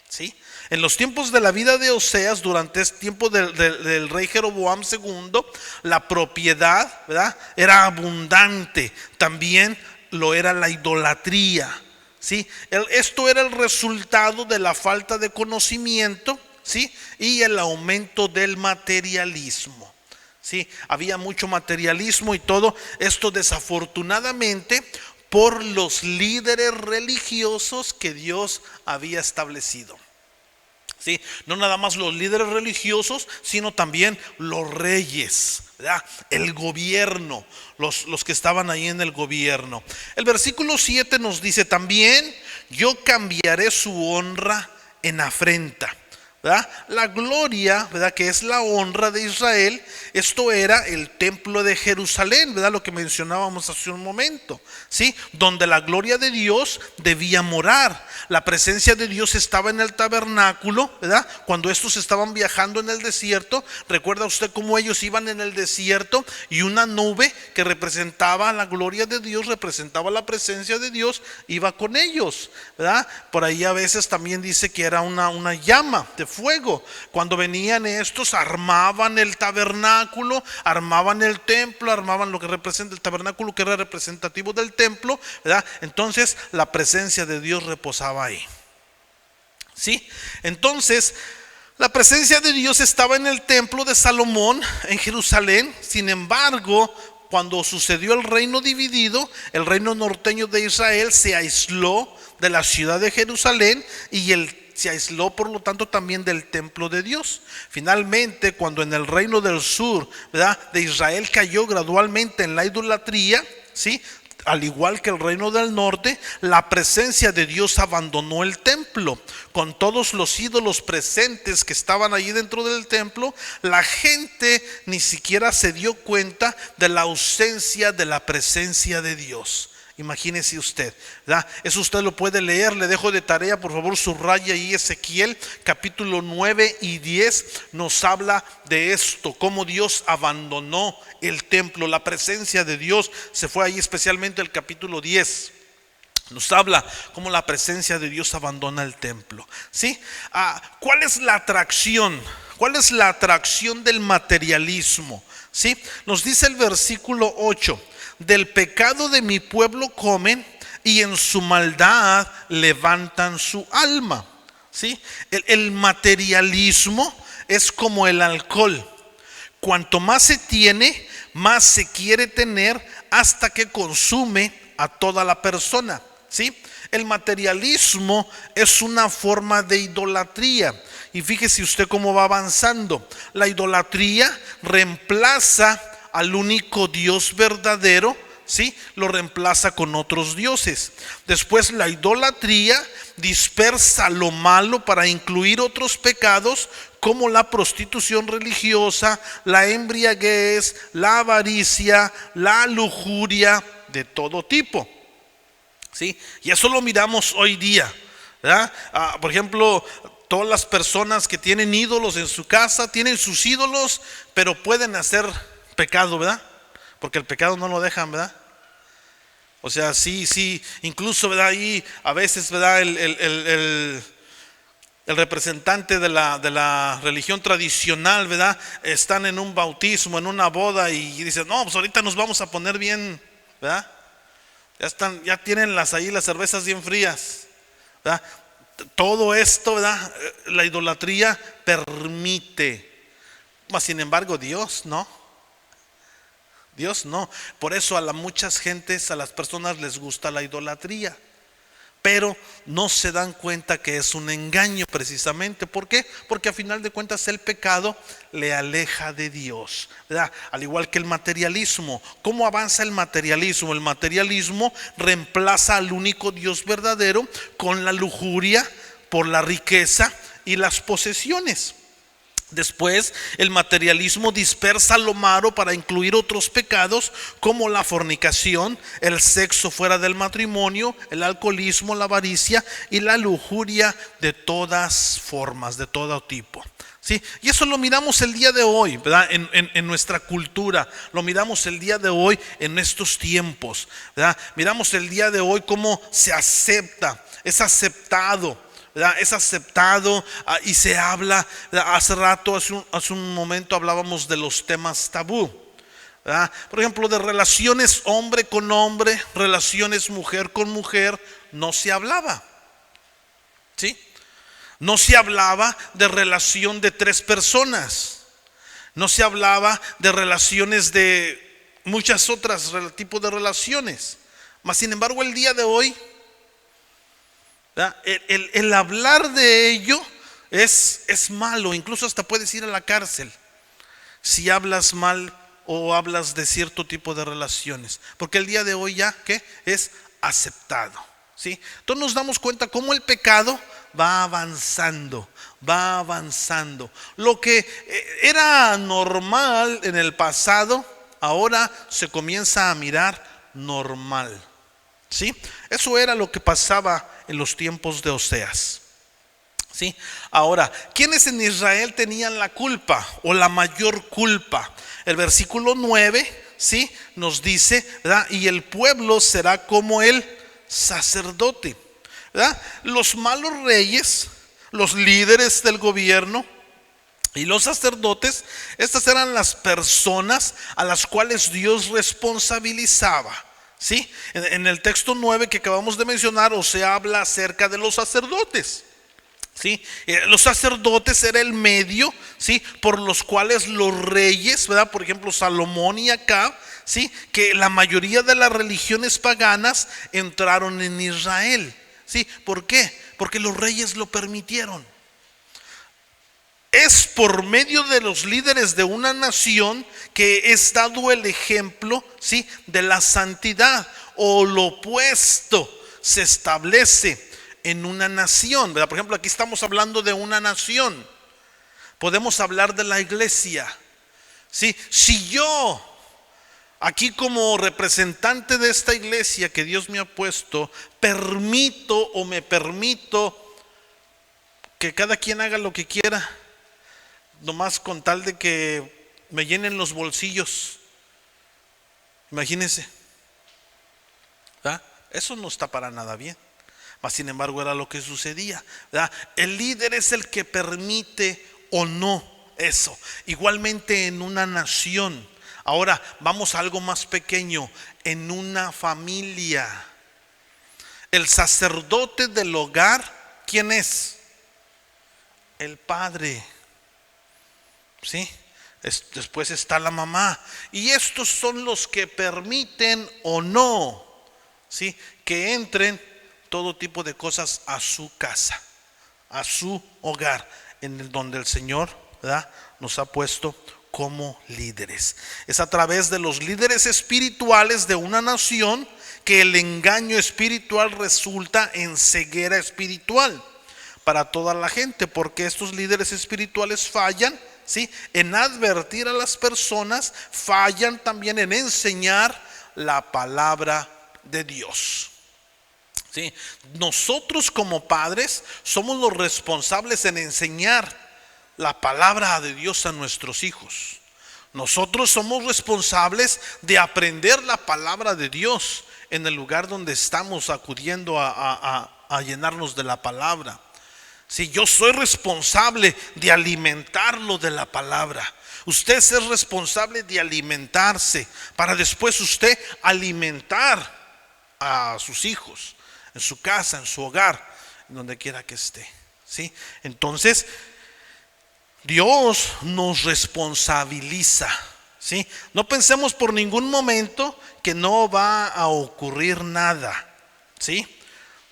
¿sí? En los tiempos de la vida de Oseas, durante este tiempo del rey Jeroboam II, la propiedad, ¿verdad?, era abundante. También lo era la idolatría, ¿sí? Esto era el resultado de la falta de conocimiento, ¿sí?, y el aumento del materialismo. Sí, había mucho materialismo y todo esto desafortunadamente por los líderes religiosos que Dios había establecido. Sí, no nada más los líderes religiosos, sino también los reyes, ¿verdad? El gobierno, los que estaban ahí en el gobierno. El versículo 7 nos dice: también yo cambiaré su honra en afrenta, ¿verdad? La gloria, ¿verdad?, que es la honra de Israel, esto era el templo de Jerusalén, ¿verdad?, lo que mencionábamos hace un momento, ¿sí?, donde la gloria de Dios debía morar. La presencia de Dios estaba en el tabernáculo, ¿verdad? Cuando estos estaban viajando en el desierto, recuerda usted cómo ellos iban en el desierto y una nube que representaba la gloria de Dios, representaba la presencia de Dios, iba con ellos, ¿verdad? Por ahí a veces también dice que era una llama de fuego. Cuando venían estos, armaban el tabernáculo, armaban el templo, armaban lo que representa el tabernáculo, que era representativo del templo, ¿verdad? Entonces la presencia de Dios reposaba ahí, ¿sí? Entonces la presencia de Dios estaba en el templo de Salomón en Jerusalén. Sin embargo, cuando sucedió el reino dividido, el reino norteño de Israel se aisló de la ciudad de Jerusalén y se aisló, por lo tanto, también del templo de Dios. Finalmente, cuando en el reino del sur, ¿verdad?, de Israel cayó gradualmente en la idolatría, ¿sí?, al igual que el reino del norte, la presencia de Dios abandonó el templo. Con todos los ídolos presentes que estaban allí dentro del templo, la gente ni siquiera se dio cuenta de la ausencia de la presencia de Dios. Imagínese usted, ¿verdad? Eso usted lo puede leer. Le dejo de tarea, por favor, subraya ahí Ezequiel capítulo 9 y 10. Nos habla de esto, cómo Dios abandonó el templo. La presencia de Dios se fue ahí, especialmente el capítulo 10. Nos habla cómo la presencia de Dios abandona el templo, ¿sí? ¿Cuál es la atracción? ¿Cuál es la atracción del materialismo? ¿Sí? Nos dice el versículo 8: del pecado de mi pueblo comen y en su maldad levantan su alma, ¿sí? El materialismo es como el alcohol. Cuanto más se tiene, más se quiere tener hasta que consume a toda la persona, ¿sí? El materialismo es una forma de idolatría. Y fíjese usted cómo va avanzando. La idolatría reemplaza al único Dios verdadero, ¿sí? Lo reemplaza con otros dioses. Después la idolatría dispersa lo malo para incluir otros pecados como la prostitución religiosa, la embriaguez, la avaricia, la lujuria de todo tipo, ¿sí? Y eso lo miramos hoy día, ¿verdad? Por ejemplo, todas las personas que tienen ídolos en su casa, tienen sus ídolos, pero pueden hacer pecado, ¿verdad? Porque el pecado no lo dejan, ¿verdad? O sea, sí, incluso, ¿verdad? Ahí a veces, ¿verdad? El representante de la religión tradicional, ¿verdad? Están en un bautismo, en una boda y dicen, no, pues ahorita nos vamos a poner bien, ¿verdad? Ya tienen las cervezas bien frías, ¿verdad? Todo esto, ¿verdad? La idolatría permite, mas sin embargo Dios no. Dios no. Por eso a muchas gentes, a las personas les gusta la idolatría, pero no se dan cuenta que es un engaño precisamente. ¿Por qué? Porque a final de cuentas el pecado le aleja de Dios, ¿verdad? Al igual que el materialismo. ¿Cómo avanza el materialismo? El materialismo reemplaza al único Dios verdadero con la lujuria por la riqueza y las posesiones. Después, el materialismo dispersa lo malo para incluir otros pecados como la fornicación, el sexo fuera del matrimonio, el alcoholismo, la avaricia y la lujuria de todas formas, de todo tipo. ¿Sí? Y eso lo miramos el día de hoy, ¿verdad? En nuestra cultura, lo miramos el día de hoy en estos tiempos, ¿verdad? Miramos el día de hoy cómo se acepta, es aceptado, ¿verdad? Es aceptado y se habla, ¿verdad? Hace un momento hablábamos de los temas tabú, ¿verdad? Por ejemplo, de relaciones hombre con hombre, relaciones mujer con mujer, no se hablaba, ¿sí? No se hablaba de relación de 3 personas, no se hablaba de relaciones de muchas otras tipos de relaciones, mas sin embargo el día de hoy, el hablar de ello es malo, incluso hasta puedes ir a la cárcel si hablas mal o hablas de cierto tipo de relaciones, porque el día de hoy ya ¿qué? Es aceptado, ¿sí? Entonces nos damos cuenta cómo el pecado va avanzando. Lo que era normal en el pasado, ahora se comienza a mirar normal, ¿sí? Eso era lo que pasaba en los tiempos de Oseas, ¿sí? Ahora, ¿quiénes en Israel tenían la culpa o la mayor culpa? El versículo 9, ¿sí? Nos dice, ¿verdad? Y el pueblo será como el sacerdote, ¿verdad? Los malos reyes, los líderes del gobierno y los sacerdotes, estas eran las personas a las cuales Dios responsabilizaba, ¿sí? En el texto 9 que acabamos de mencionar, o se habla acerca de los sacerdotes, ¿sí? Los sacerdotes era el medio, ¿sí? Por los cuales los reyes, ¿verdad? Por ejemplo, Salomón y Acab, ¿sí? Que la mayoría de las religiones paganas entraron en Israel, ¿sí? ¿Por qué? Porque los reyes lo permitieron. Es por medio de los líderes de una nación que es dado el ejemplo, ¿sí? De la santidad, o lo opuesto se establece en una nación, ¿verdad? Por ejemplo, aquí estamos hablando de una nación. Podemos hablar de la iglesia, ¿sí? Si yo, aquí como representante de esta iglesia que Dios me ha puesto, me permito que cada quien haga lo que quiera, nomás con tal de que me llenen los bolsillos, imagínense, ¿verdad? Eso no está para nada bien. Mas sin embargo era lo que sucedía, ¿verdad? El líder es el que permite o no eso. Igualmente en una nación. Ahora vamos a algo más pequeño, en una familia. El sacerdote del hogar, ¿quién es? El padre, ¿sí? Después está la mamá. Y estos son los que permiten o no, ¿sí? Que entren todo tipo de cosas a su casa, a su hogar, donde el Señor, ¿verdad? Nos ha puesto como líderes. Es a través de los líderes espirituales de una nación que el engaño espiritual resulta en ceguera espiritual para toda la gente, porque estos líderes espirituales fallan, ¿sí? En advertir a las personas, fallan también en enseñar la palabra de Dios. ¿sí? Nosotros como padres somos los responsables en enseñar la palabra de Dios a nuestros hijos. Nosotros somos responsables de aprender la palabra de Dios en el lugar donde estamos acudiendo a llenarnos de la palabra. Si yo soy responsable de alimentarlo de la palabra, usted es responsable de alimentarse para después usted alimentar a sus hijos en su casa, en su hogar, en donde quiera que esté, ¿sí? Entonces Dios nos responsabiliza, ¿sí? No pensemos por ningún momento que no va a ocurrir nada, ¿sí?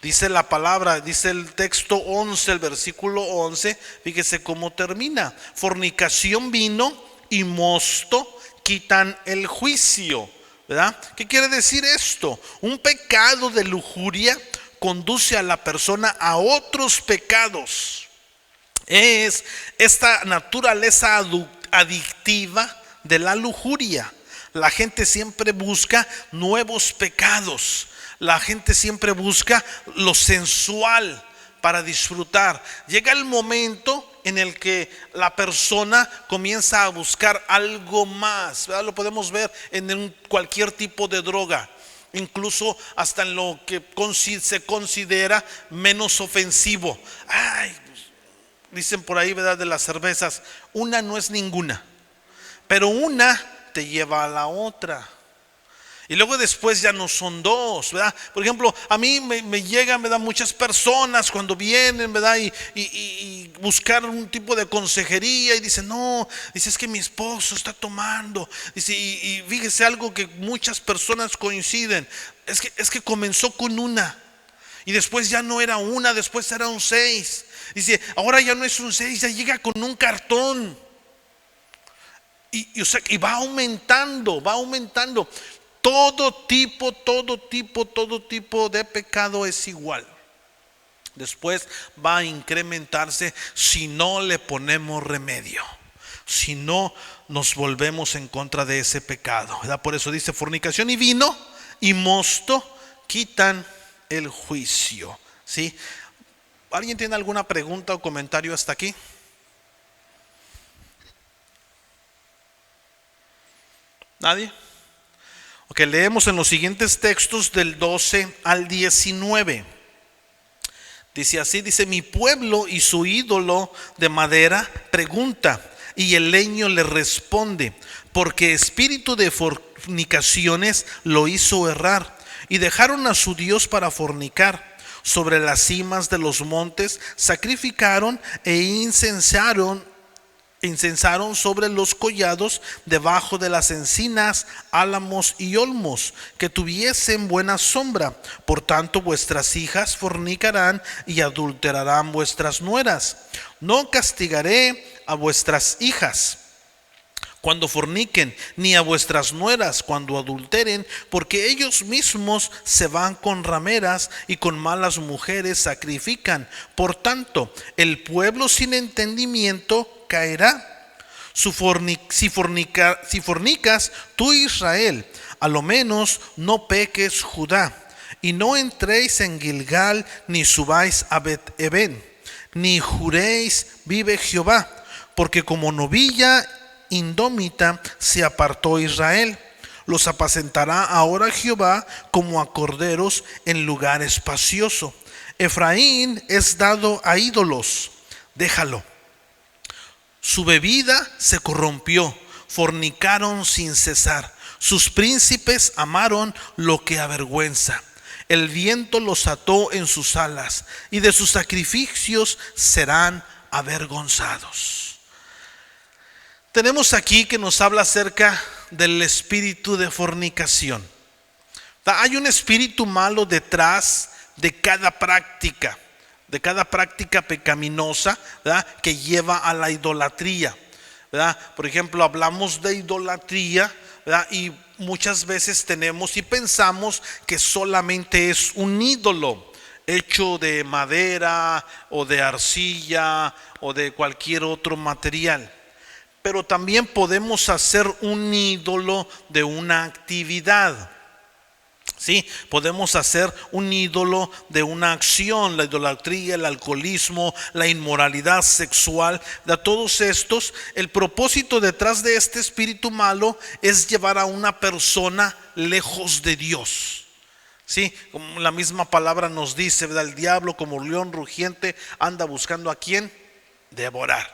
Dice la palabra, dice el texto 11, el versículo 11, fíjese cómo termina. Fornicación, vino y mosto quitan el juicio, ¿verdad? ¿Qué quiere decir esto? Un pecado de lujuria conduce a la persona a otros pecados. Es esta naturaleza adictiva de la lujuria. La gente siempre busca nuevos pecados. La gente siempre busca lo sensual para disfrutar. Llega el momento en el que la persona comienza a buscar algo más, ¿verdad? Lo podemos ver en cualquier tipo de droga, incluso hasta en lo que se considera menos ofensivo. Ay, dicen por ahí, ¿verdad? De las cervezas, una no es ninguna, pero una te lleva a la otra. Y luego después ya no son dos, ¿verdad? Por ejemplo, a mí me llegan, ¿verdad? Muchas personas cuando vienen, ¿verdad? Y buscar un tipo de consejería y dicen, no, dice, es que mi esposo está tomando. Dice, y fíjese algo que muchas personas coinciden, es que comenzó con una y después ya no era una, después era un 6. Dice, ahora ya no es un 6, ya llega con un cartón. Y va aumentando, va aumentando. Todo tipo de pecado es igual. Después va a incrementarse si no le ponemos remedio, si no nos volvemos en contra de ese pecado, ¿verdad? Por eso dice fornicación y vino y mosto quitan el juicio, ¿sí? ¿Alguien tiene alguna pregunta o comentario hasta aquí? ¿Nadie? Ok, leemos en los siguientes textos del 12 al 19. Dice así, dice, mi pueblo y su ídolo de madera pregunta, y el leño le responde, porque espíritu de fornicaciones lo hizo errar, y dejaron a su Dios para fornicar. Sobre las cimas de los montes sacrificaron e incensaron sobre los collados, debajo de las encinas, álamos y olmos, que tuviesen buena sombra. Por tanto vuestras hijas fornicarán y adulterarán vuestras nueras. No castigaré a vuestras hijas cuando forniquen, ni a vuestras nueras cuando adulteren, porque ellos mismos se van con rameras y con malas mujeres sacrifican. Por tanto, el pueblo sin entendimiento caerá. Si fornicas tú, Israel, a lo menos no peques, Judá, y no entréis en Gilgal, ni subáis a Bet-Eben, ni juréis, vive Jehová, porque como novilla indómita se apartó Israel. Los apacentará ahora Jehová como a corderos en lugar espacioso. Efraín es dado a ídolos, déjalo. Su bebida se corrompió, fornicaron sin cesar. Sus príncipes amaron lo que avergüenza. El viento los ató en sus alas, y de sus sacrificios serán avergonzados. Tenemos aquí que nos habla acerca del espíritu de fornicación. Hay un espíritu malo detrás de cada práctica pecaminosa, ¿verdad?, que lleva a la idolatría, ¿verdad? Por ejemplo, hablamos de idolatría, ¿verdad?, y muchas veces tenemos y pensamos que solamente es un ídolo hecho de madera o de arcilla o de cualquier otro material. Pero también podemos hacer un ídolo de una actividad. Sí, podemos hacer un ídolo de una acción, la idolatría, el alcoholismo, la inmoralidad sexual, de todos estos. El propósito detrás de este espíritu malo es llevar a una persona lejos de Dios. Sí, como la misma palabra nos dice, ¿verdad? El diablo como león rugiente anda buscando a quién devorar.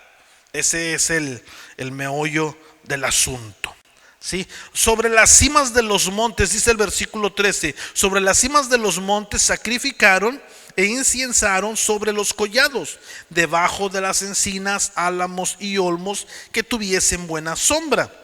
Ese es el meollo del asunto. ¿Sí? Sobre las cimas de los montes, dice el versículo 13, sobre las cimas de los montes sacrificaron e inciensaron sobre los collados, debajo de las encinas, álamos y olmos que tuviesen buena sombra.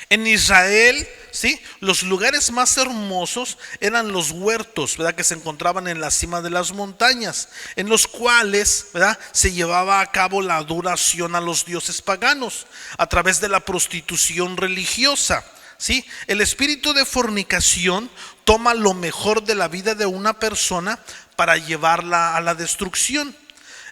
En Israel, ¿sí?, los lugares más hermosos eran los huertos, ¿verdad?, que se encontraban en la cima de las montañas, en los cuales, ¿verdad?, se llevaba a cabo la adoración a los dioses paganos a través de la prostitución religiosa. ¿Sí? El espíritu de fornicación toma lo mejor de la vida de una persona para llevarla a la destrucción.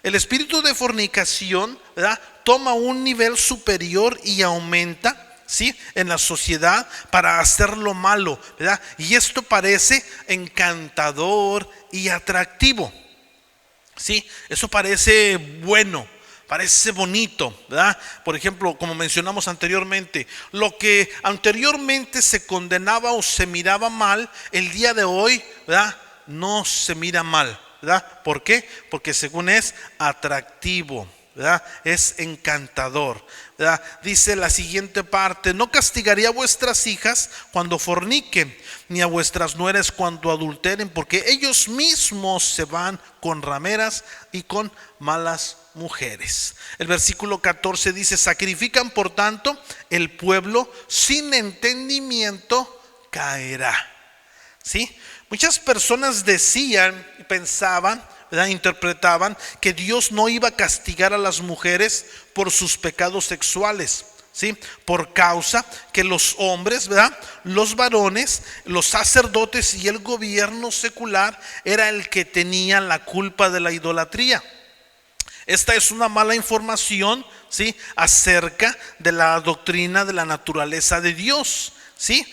El espíritu de fornicación, ¿verdad?, toma un nivel superior y aumenta, ¿sí?, en la sociedad para hacer lo malo, ¿verdad? Y esto parece encantador y atractivo. Sí, eso parece bueno, parece bonito, ¿verdad? Por ejemplo, como mencionamos anteriormente, lo que anteriormente se condenaba o se miraba mal, el día de hoy, ¿verdad?, no se mira mal, ¿verdad? ¿Por qué? Porque según es atractivo, ¿verdad?, es encantador, ¿verdad? Dice la siguiente parte: no castigaré a vuestras hijas cuando forniquen, ni a vuestras nueras cuando adulteren, porque ellos mismos se van con rameras y con malas mujeres. El versículo 14 dice: sacrifican por tanto, el pueblo sin entendimiento caerá. ¿Sí? Muchas personas decían y pensaban, ¿verdad?, interpretaban que Dios no iba a castigar a las mujeres por sus pecados sexuales, ¿sí?, por causa que los hombres, ¿verdad?, los varones, los sacerdotes y el gobierno secular era el que tenía la culpa de la idolatría. Esta es una mala información, ¿sí?, acerca de la doctrina de la naturaleza de Dios. ¿Sí?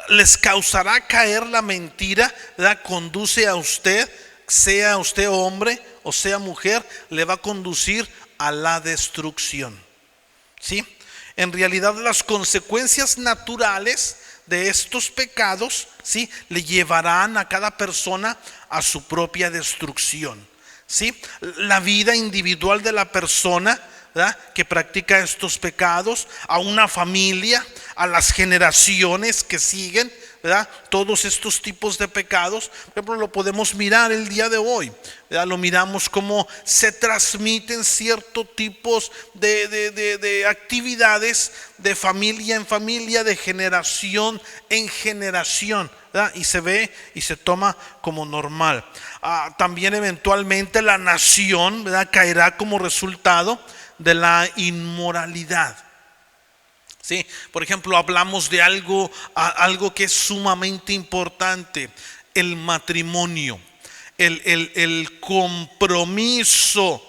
Les causará caer la mentira, ¿verdad? Conduce a usted, sea usted hombre o sea mujer, le va a conducir a la destrucción. ¿Sí? En realidad las consecuencias naturales de estos pecados, ¿sí?, le llevarán a cada persona a su propia destrucción. ¿Sí? La vida individual de la persona, ¿verdad?, que practica estos pecados, a una familia, a las generaciones que siguen, ¿verdad?, todos estos tipos de pecados. Por ejemplo, lo podemos mirar el día de hoy, ¿verdad? Lo miramos como se transmiten ciertos tipos de actividades de familia en familia, de generación en generación, ¿verdad? Y se ve y se toma como normal. También eventualmente la nación, ¿verdad?, caerá como resultado de la inmoralidad. Sí, por ejemplo, hablamos de algo que es sumamente importante: el matrimonio, el compromiso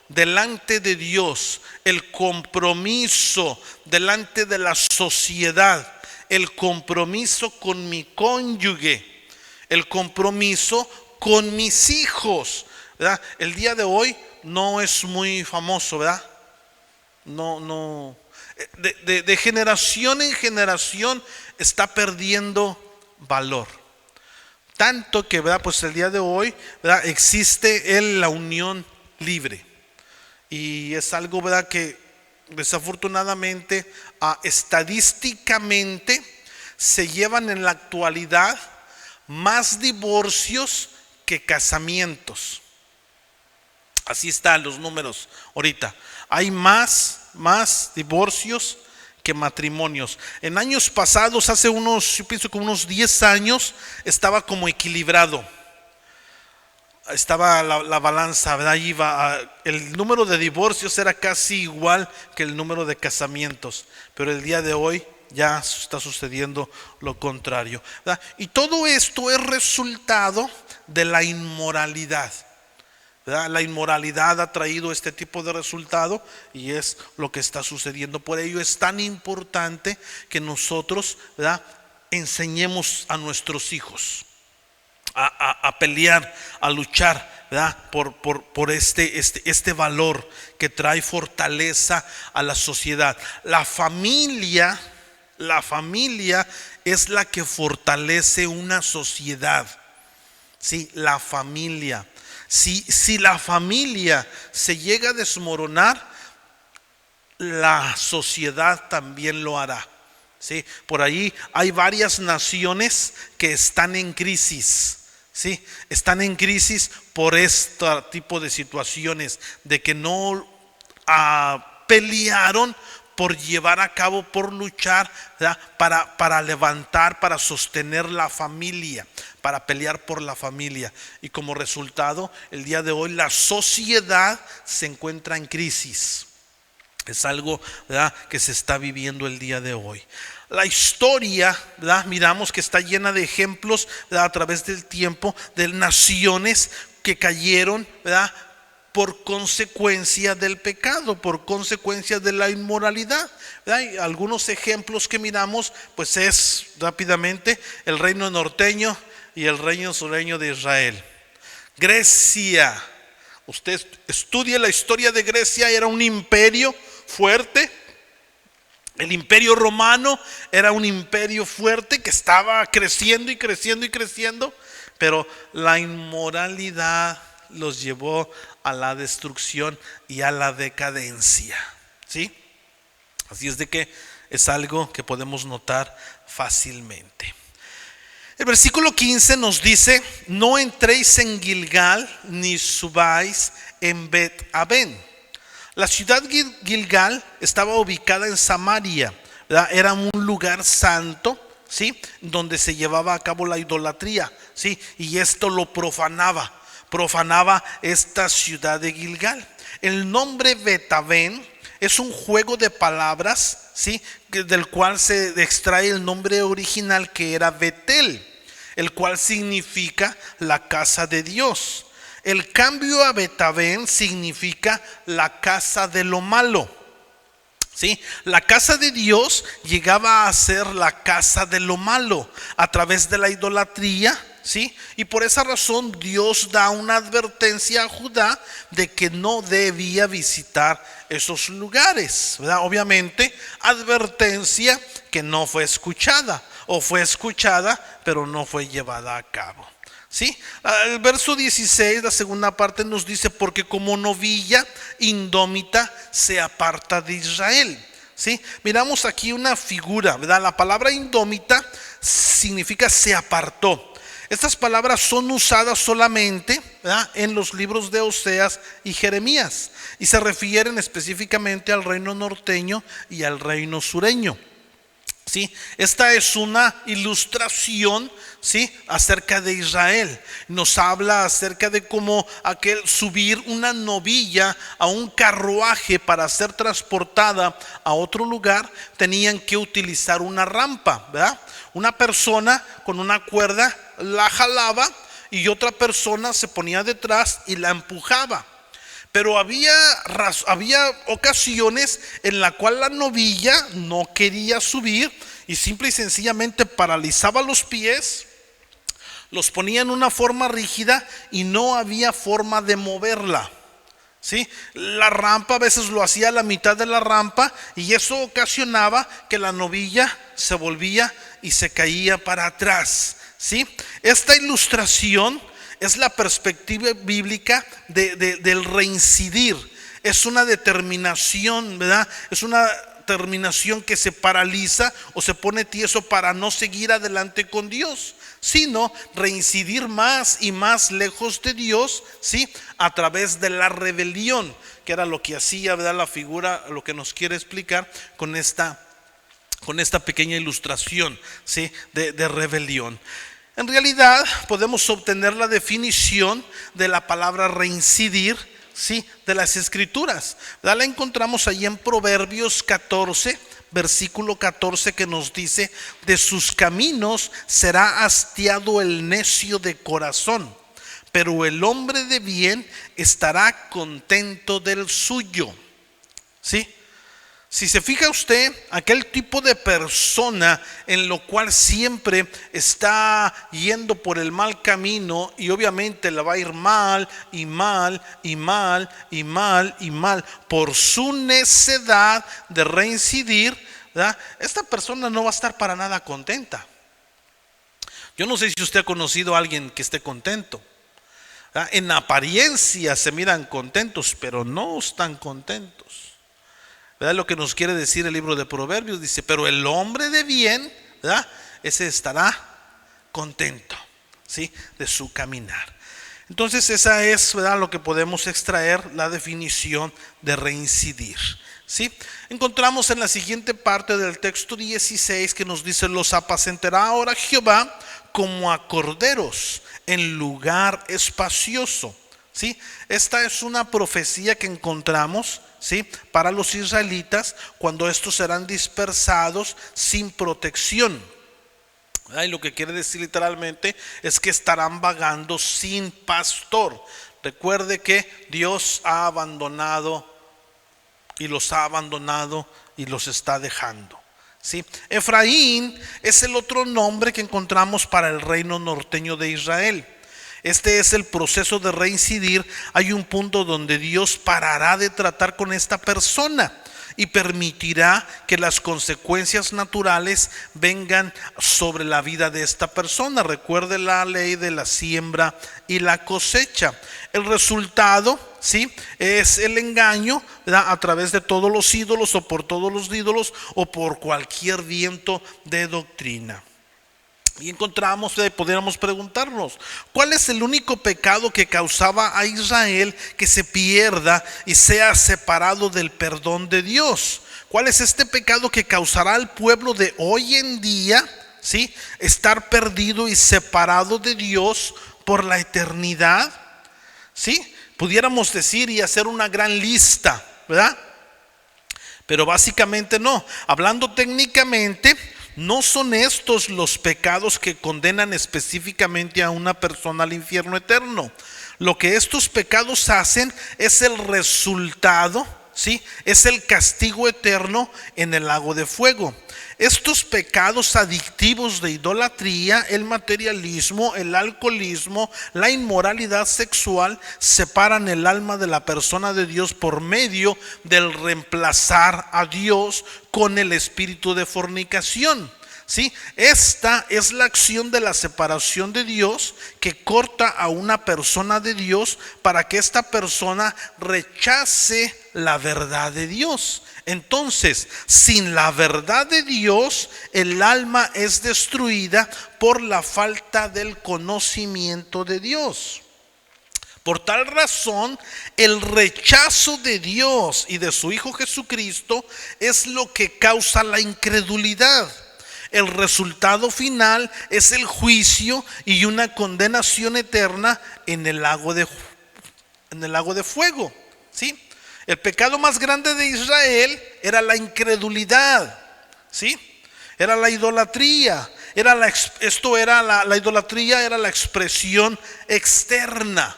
delante de Dios, el compromiso delante de la sociedad, el compromiso con mi cónyuge, el compromiso con mis hijos, ¿verdad? El día de hoy no es muy famoso, ¿verdad? No. De generación en generación está perdiendo valor. Tanto que, ¿verdad?, pues el día de hoy, ¿verdad?, existe la unión libre. Y es algo, ¿verdad?, que desafortunadamente, estadísticamente, se llevan en la actualidad más divorcios que casamientos. Así están los números ahorita. Hay más divorcios que matrimonios. En años pasados, hace yo pienso que unos 10 años, estaba como equilibrado. Estaba la balanza, ¿verdad? El número de divorcios era casi igual que el número de casamientos. Pero el día de hoy ya está sucediendo lo contrario, ¿verdad? Y todo esto es resultado de la inmoralidad, ¿verdad? La inmoralidad ha traído este tipo de resultado y es lo que está sucediendo. Por ello es tan importante que nosotros, ¿verdad?, enseñemos a nuestros hijos. a pelear, a luchar, ¿verdad? Por este valor que trae fortaleza a la sociedad. La familia es la que fortalece una sociedad. Sí, la familia. Si la familia se llega a desmoronar, la sociedad también lo hará. ¿Sí? Por ahí hay varias naciones que están en crisis. ¿Sí? Están en crisis por este tipo de situaciones, de que no pelearon por llevar a cabo, por luchar, para levantar, para sostener la familia, para pelear por la familia. Y como resultado, el día de hoy la sociedad se encuentra en crisis. Es algo, ¿verdad?, que se está viviendo el día de hoy. La historia, ¿verdad?, miramos que está llena de ejemplos, ¿verdad?, a través del tiempo, de naciones que cayeron, ¿verdad?, por consecuencia del pecado, por consecuencia de la inmoralidad, ¿verdad? Y algunos ejemplos que miramos, pues es rápidamente el reino norteño y el reino sureño de Israel. Grecia, usted estudia la historia de Grecia, era un imperio fuerte. El imperio romano era un imperio fuerte que estaba creciendo y creciendo y creciendo, pero la inmoralidad los llevó a la destrucción y a la decadencia. ¿Sí? Así es de que es algo que podemos notar fácilmente. El versículo 15 nos dice: no entréis en Gilgal ni subáis en Bet-Aven. La ciudad Gilgal estaba ubicada en Samaria, ¿verdad? Era un lugar santo, ¿sí?, donde se llevaba a cabo la idolatría, ¿sí? Y esto lo profanaba esta ciudad de Gilgal. El nombre Bet-Aven es un juego de palabras, ¿sí?, del cual se extrae el nombre original, que era Betel, el cual significa la casa de Dios. El cambio a Bet-Aven significa la casa de lo malo. ¿Sí? La casa de Dios llegaba a ser la casa de lo malo a través de la idolatría. ¿Sí? Y por esa razón Dios da una advertencia a Judá de que no debía visitar esos lugares, ¿verdad? Obviamente, advertencia que no fue escuchada, o fue escuchada pero no fue llevada a cabo. ¿Sí? El verso 16, la segunda parte, nos dice: porque como novilla indómita se aparta de Israel. ¿Sí? Miramos aquí una figura, ¿verdad? La palabra indómita significa se apartó. Estas palabras son usadas solamente, ¿verdad?, en los libros de Oseas y Jeremías, y se refieren específicamente al reino norteño y al reino sureño. ¿Sí? Esta es una ilustración, ¿sí?, acerca de Israel. Nos habla acerca de cómo aquel subir una novilla a un carruaje para ser transportada a otro lugar, tenían que utilizar una rampa, ¿verdad? Una persona con una cuerda la jalaba y otra persona se ponía detrás y la empujaba. Pero había ocasiones en la cual la novilla no quería subir y simple y sencillamente paralizaba los pies, los ponía en una forma rígida y no había forma de moverla. ¿Sí? La rampa a veces lo hacía a la mitad de la rampa y eso ocasionaba que la novilla se volvía y se caía para atrás. ¿Sí? Esta ilustración es la perspectiva bíblica del reincidir. Es una determinación, ¿verdad? Es una determinación que se paraliza o se pone tieso para no seguir adelante con Dios, sino reincidir más y más lejos de Dios, ¿sí?, a través de la rebelión, que era lo que hacía, ¿verdad?, la figura, lo que nos quiere explicar con esta pequeña ilustración, ¿sí?, de rebelión. En realidad podemos obtener la definición de la palabra reincidir, ¿sí?, de las escrituras. La encontramos ahí en Proverbios 14, versículo 14, que nos dice: de sus caminos será hastiado el necio de corazón, pero el hombre de bien estará contento del suyo. ¿Sí? Si se fija usted, aquel tipo de persona en lo cual siempre está yendo por el mal camino, y obviamente le va a ir mal y mal y mal y mal y mal por su necedad de reincidir, ¿verdad? Esta persona no va a estar para nada contenta. Yo no sé si usted ha conocido a alguien que esté contento, ¿verdad? En apariencia se miran contentos, pero no están contentos. ¿Verdad? Lo que nos quiere decir el libro de Proverbios, dice, pero el hombre de bien, ¿verdad? Ese estará contento, ¿sí? De su caminar. Entonces esa es, ¿verdad?, lo que podemos extraer, la definición de reincidir, ¿sí? Encontramos en la siguiente parte del texto 16 que nos dice, los apacentará ahora Jehová como a corderos en lugar espacioso, ¿sí? Esta es una profecía que encontramos, ¿sí?, para los israelitas cuando estos serán dispersados sin protección. Y lo que quiere decir literalmente es que estarán vagando sin pastor. Recuerde que Dios ha abandonado y los ha abandonado y los está dejando, ¿sí? Efraín es el otro nombre que encontramos para el reino norteño de Israel. Este es el proceso de reincidir. Hay un punto donde Dios parará de tratar con esta persona y permitirá que las consecuencias naturales vengan sobre la vida de esta persona. Recuerde la ley de la siembra y la cosecha. El resultado, ¿sí?, es el engaño, ¿verdad?, a través de todos los ídolos o por todos los ídolos o por cualquier viento de doctrina. Y encontramos, podríamos preguntarnos, ¿cuál es el único pecado que causaba a Israel que se pierda y sea separado del perdón de Dios? ¿Cuál es este pecado que causará al pueblo de hoy en día, ¿sí?, estar perdido y separado de Dios por la eternidad? ¿Sí? Pudiéramos decir y hacer una gran lista, ¿verdad? Pero básicamente no. Hablando técnicamente, no son estos los pecados que condenan específicamente a una persona al infierno eterno. Lo que estos pecados hacen es el resultado, ¿sí?, es el castigo eterno en el lago de fuego. Estos pecados adictivos de idolatría, el materialismo, el alcoholismo, la inmoralidad sexual, separan el alma de la persona de Dios por medio del reemplazar a Dios con el espíritu de fornicación, ¿sí? Esta es la acción de la separación de Dios que corta a una persona de Dios para que esta persona rechace la verdad de Dios. Entonces, sin la verdad de Dios, el alma es destruida por la falta del conocimiento de Dios. Por tal razón, el rechazo de Dios y de su Hijo Jesucristo es lo que causa la incredulidad. El resultado final es el juicio y una condenación eterna en el lago de fuego, ¿sí? El pecado más grande de Israel era la incredulidad, ¿sí? Era la idolatría. La idolatría era la expresión externa,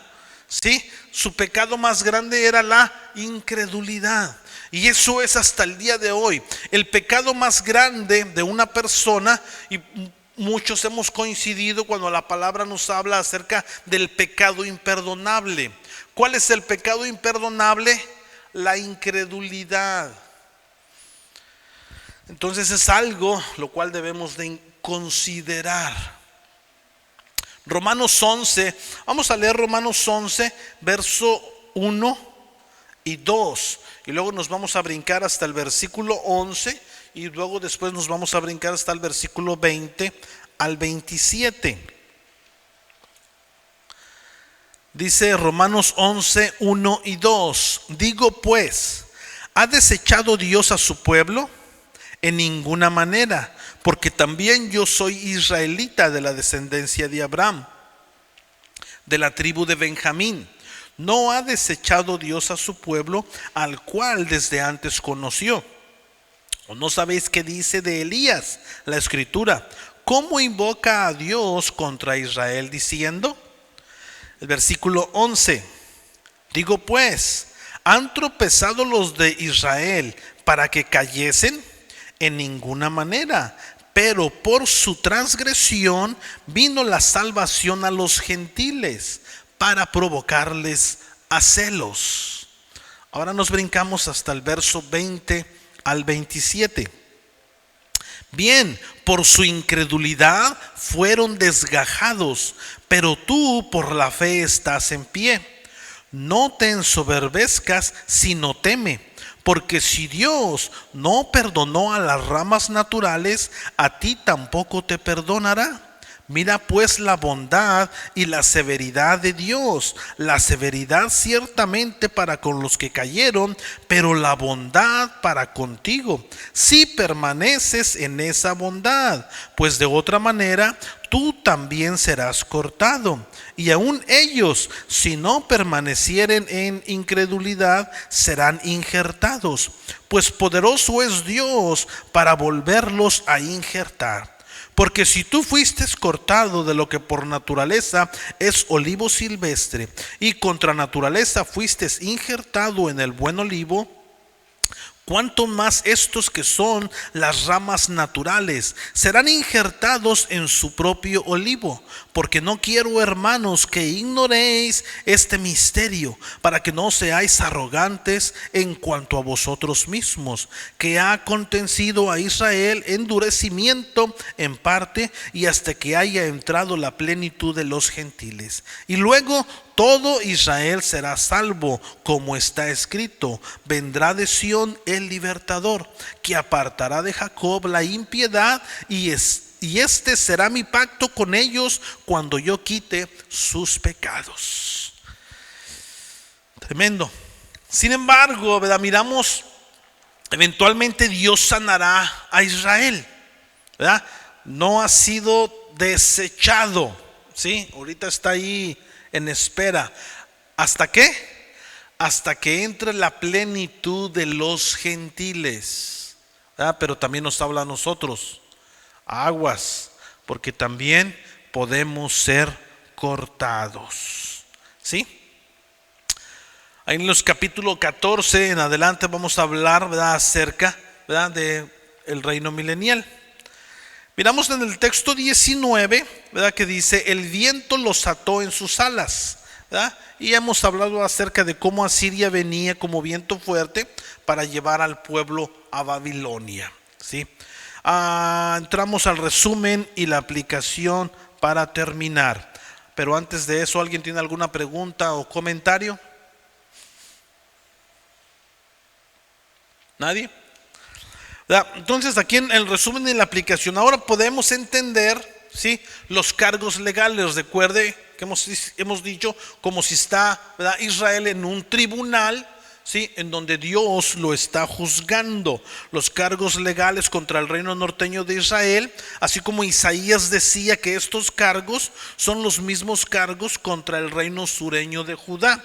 ¿sí? Su pecado más grande era la incredulidad. Y eso es hasta el día de hoy. El pecado más grande de una persona, y muchos hemos coincidido cuando la palabra nos habla acerca del pecado imperdonable. ¿Cuál es el pecado imperdonable? La incredulidad. Entonces es algo lo cual debemos de considerar. Romanos 11, vamos a leer Romanos 11, verso 1 y 2. Y luego nos vamos a brincar hasta el versículo 11 y luego después nos vamos a brincar hasta el versículo 20 al 27. Dice Romanos 11, 1 y 2. Digo pues, ¿ha desechado Dios a su pueblo? En ninguna manera, porque también yo soy israelita de la descendencia de Abraham, de la tribu de Benjamín. No ha desechado Dios a su pueblo, al cual desde antes conoció. ¿O no sabéis qué dice de Elías la escritura? ¿Cómo invoca a Dios contra Israel diciendo? El versículo 11. Digo pues, han tropezado los de Israel, para que cayesen? En ninguna manera. Pero por su transgresión vino la salvación a los gentiles, para provocarles a celos. Ahora nos brincamos hasta el verso 20 al 27. Bien, por su incredulidad fueron desgajados, pero tú por la fe estás en pie. No te ensoberbezcas, sino teme, porque si Dios no perdonó a las ramas naturales, a ti tampoco te perdonará. Mira pues la bondad y la severidad de Dios, la severidad ciertamente para con los que cayeron, pero la bondad para contigo, si permaneces en esa bondad, pues de otra manera tú también serás cortado. Y aun ellos, si no permanecieren en incredulidad, serán injertados, pues poderoso es Dios para volverlos a injertar. Porque si tú fuiste cortado de lo que por naturaleza es olivo silvestre, y contra naturaleza fuiste injertado en el buen olivo, cuánto más estos que son las ramas naturales serán injertados en su propio olivo. Porque no quiero, hermanos, que ignoréis este misterio, para que no seáis arrogantes en cuanto a vosotros mismos, que ha acontecido a Israel endurecimiento en parte, y hasta que haya entrado la plenitud de los gentiles. Y luego todo Israel será salvo, como está escrito: vendrá de Sión el libertador, que apartará de Jacob la impiedad, y este será mi pacto con ellos cuando yo quite sus pecados. Tremendo. Sin embargo, ¿verdad? Miramos, eventualmente Dios sanará a Israel, ¿verdad? No ha sido desechado, ¿sí? Ahorita está ahí en espera. ¿Hasta qué? Hasta que entre la plenitud de los gentiles, ¿verdad? Pero también nos habla a nosotros: aguas, porque también podemos ser cortados, ¿sí? Ahí en los capítulos 14 en adelante vamos a hablar, ¿verdad?, acerca, ¿verdad?, de el reino milenial. Miramos en el texto 19, ¿verdad?, que dice: el viento los ató en sus alas, ¿verdad? Y hemos hablado acerca de cómo Asiria venía como viento fuerte para llevar al pueblo a Babilonia, ¿sí? Entramos al resumen y la aplicación para terminar. Pero antes de eso, ¿alguien tiene alguna pregunta o comentario? ¿Nadie? Entonces, aquí en el resumen y la aplicación ahora podemos entender, ¿sí?, los cargos legales. Recuerde que hemos dicho como si está, ¿verdad?, Israel en un tribunal, ¿sí?, en donde Dios lo está juzgando. Los cargos legales contra el reino norteño de Israel, así como Isaías decía que estos cargos son los mismos cargos contra el reino sureño de Judá.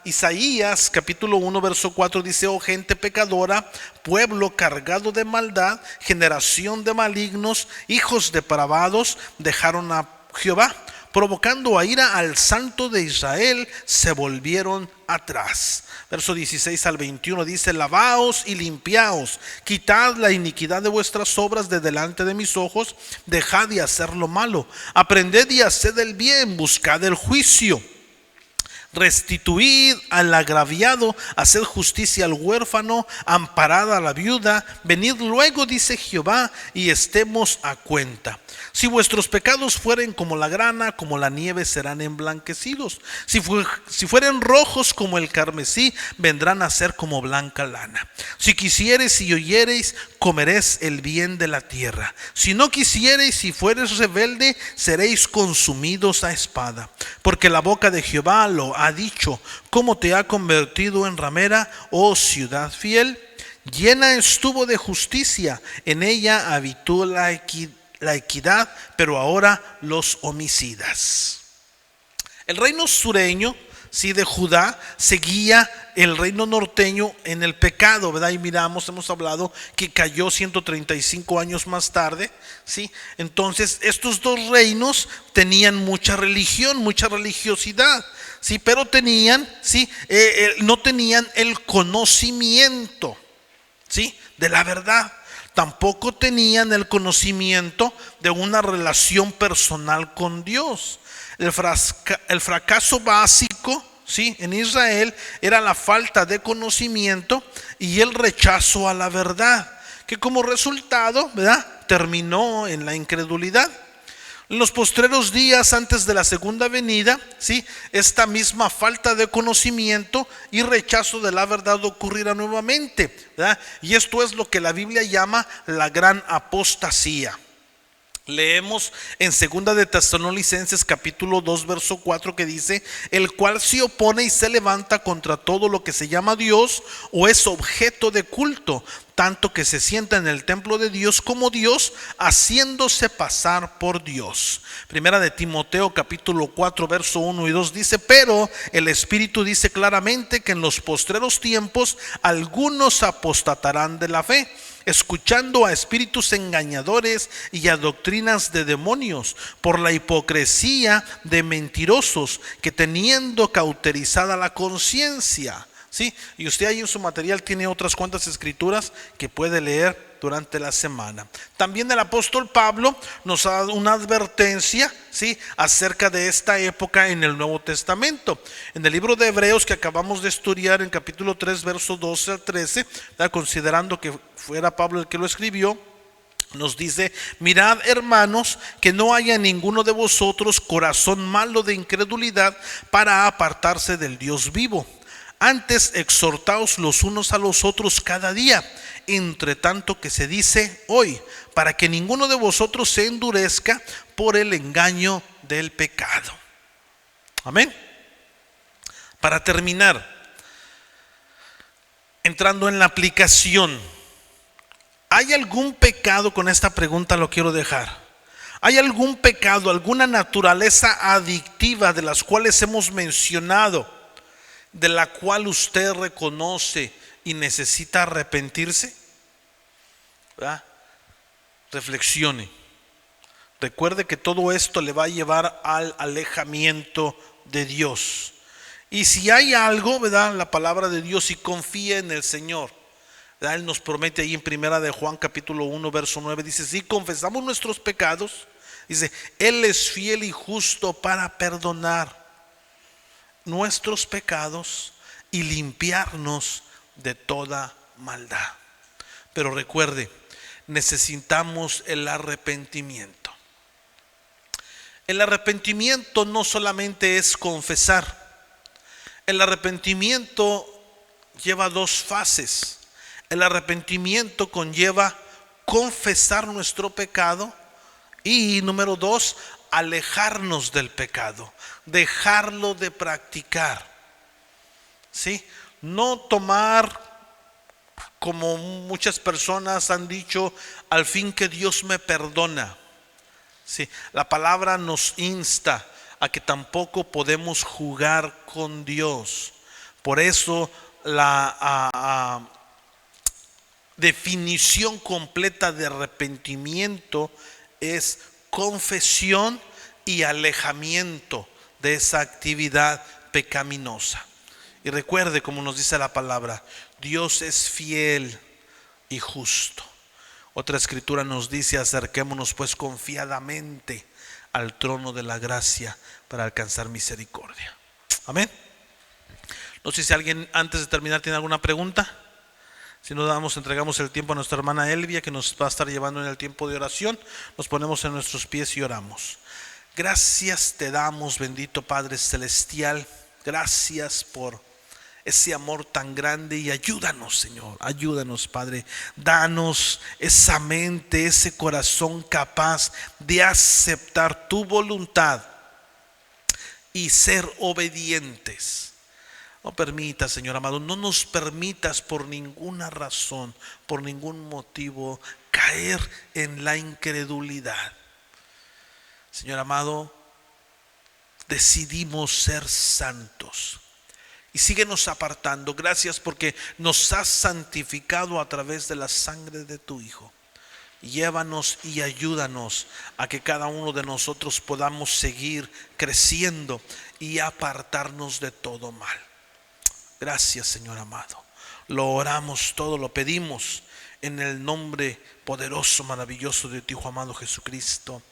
Isaías capítulo 1 verso 4 dice: oh gente pecadora, pueblo cargado de maldad, generación de malignos, hijos depravados, dejaron a Jehová, provocando a ira al santo de Israel, se volvieron atrás. Verso 16 al 21 dice: lavaos y limpiaos, quitad la iniquidad de vuestras obras de delante de mis ojos, dejad de hacer lo malo, aprended y haced el bien, buscad el juicio, restituid al agraviado, haced justicia al huérfano, amparad a la viuda, venid luego, dice Jehová, y estemos a cuenta. Si vuestros pecados fueren como la grana, como la nieve serán emblanquecidos. Si fueren rojos como el carmesí, vendrán a ser como blanca lana. Si quisiereis y oyereis, comeréis el bien de la tierra. Si no quisiereis y fuereis rebelde, seréis consumidos a espada. Porque la boca de Jehová lo ha dicho: ¿cómo te ha convertido en ramera, oh ciudad fiel? Llena estuvo de justicia, en ella habitó la equidad, pero ahora los homicidas. El reino sureño, sí, de Judá, seguía el reino norteño en el pecado, ¿verdad? Y hemos hablado que cayó 135 años más tarde, ¿sí? Entonces estos dos reinos tenían mucha religión, mucha religiosidad, ¿sí? Pero tenían, ¿sí?, no tenían el conocimiento, ¿sí?, de la verdad. Tampoco tenían el conocimiento de una relación personal con Dios. El fracaso básico, ¿sí?, en Israel era la falta de conocimiento y el rechazo a la verdad, que como resultado, ¿verdad?, terminó en la incredulidad. En los postreros días antes de la segunda venida, ¿sí?, esta misma falta de conocimiento y rechazo de la verdad ocurrirá nuevamente, ¿verdad? Y esto es lo que la Biblia llama la gran apostasía. Leemos en 2 de Tesalonicenses capítulo 2 verso 4 que dice: el cual se opone y se levanta contra todo lo que se llama Dios o es objeto de culto, tanto que se sienta en el templo de Dios como Dios, haciéndose pasar por Dios. Primera de Timoteo capítulo 4 verso 1 y 2 dice: pero el Espíritu dice claramente que en los postreros tiempos algunos apostatarán de la fe, escuchando a espíritus engañadores y a doctrinas de demonios, por la hipocresía de mentirosos, que teniendo cauterizada la conciencia. ¿Sí? Y usted ahí en su material tiene otras cuantas escrituras que puede leer durante la semana. También el apóstol Pablo nos ha dado una advertencia, ¿sí?, acerca de esta época en el Nuevo Testamento. En el libro de Hebreos que acabamos de estudiar en capítulo 3 versos 12 al 13, considerando que fuera Pablo el que lo escribió, nos dice: mirad, hermanos, que no haya en ninguno de vosotros corazón malo de incredulidad para apartarse del Dios vivo. Antes exhortaos los unos a los otros cada día, entre tanto que se dice hoy, para que ninguno de vosotros se endurezca por el engaño del pecado. Amén. Para terminar, entrando en la aplicación, ¿hay algún pecado? Con esta pregunta lo quiero dejar. ¿Hay algún pecado, alguna naturaleza adictiva de las cuales hemos mencionado, de la cual usted reconoce y necesita arrepentirse? ¿Verdad? Reflexione. Recuerde que todo esto le va a llevar al alejamiento de Dios. Y si hay algo, ¿verdad?, la palabra de Dios, y confía en el Señor, ¿verdad? Él nos promete ahí en primera de Juan capítulo 1 verso 9, dice: si confesamos nuestros pecados, dice, Él es fiel y justo para perdonar nuestros pecados y limpiarnos de toda maldad. Pero recuerde, necesitamos el arrepentimiento. El arrepentimiento no solamente es confesar. El arrepentimiento lleva dos fases. El arrepentimiento conlleva confesar nuestro pecado y, número dos, alejarnos del pecado, dejarlo de practicar. ¿Sí? No tomar, como muchas personas han dicho, al fin que Dios me perdona. ¿Sí? La palabra nos insta a que tampoco podemos jugar con Dios. Por eso la definición completa de arrepentimiento es confesión y alejamiento de esa actividad pecaminosa. Y recuerde, como nos dice la palabra, Dios es fiel y justo. Otra escritura nos dice: acerquémonos pues confiadamente al trono de la gracia para alcanzar misericordia. Amén. No sé si alguien antes de terminar tiene alguna pregunta. Si no, entregamos el tiempo a nuestra hermana Elvia, que nos va a estar llevando en el tiempo de oración. Nos ponemos en nuestros pies y oramos. Gracias te damos, bendito Padre Celestial. Gracias por ese amor tan grande, y ayúdanos, Señor, ayúdanos, Padre. Danos esa mente, ese corazón capaz de aceptar tu voluntad y ser obedientes. No permitas, Señor amado, no nos permitas por ninguna razón, por ningún motivo, caer en la incredulidad. Señor amado, decidimos ser santos y síguenos apartando. Gracias porque nos has santificado a través de la sangre de tu Hijo. Llévanos y ayúdanos a que cada uno de nosotros podamos seguir creciendo y apartarnos de todo mal. Gracias, Señor amado. Lo oramos todo, lo pedimos en el nombre poderoso, maravilloso de tu Hijo amado Jesucristo.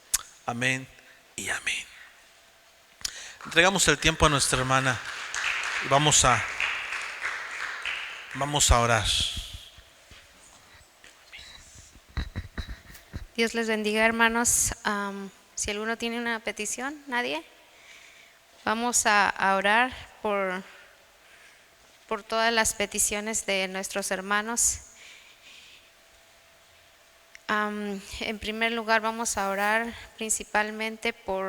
Amén y amén. Entregamos el tiempo a nuestra hermana y vamos a orar. Dios les bendiga, hermanos. Si alguno tiene una petición, ¿nadie? Vamos a orar por todas las peticiones de nuestros hermanos. En primer lugar, vamos a orar principalmente por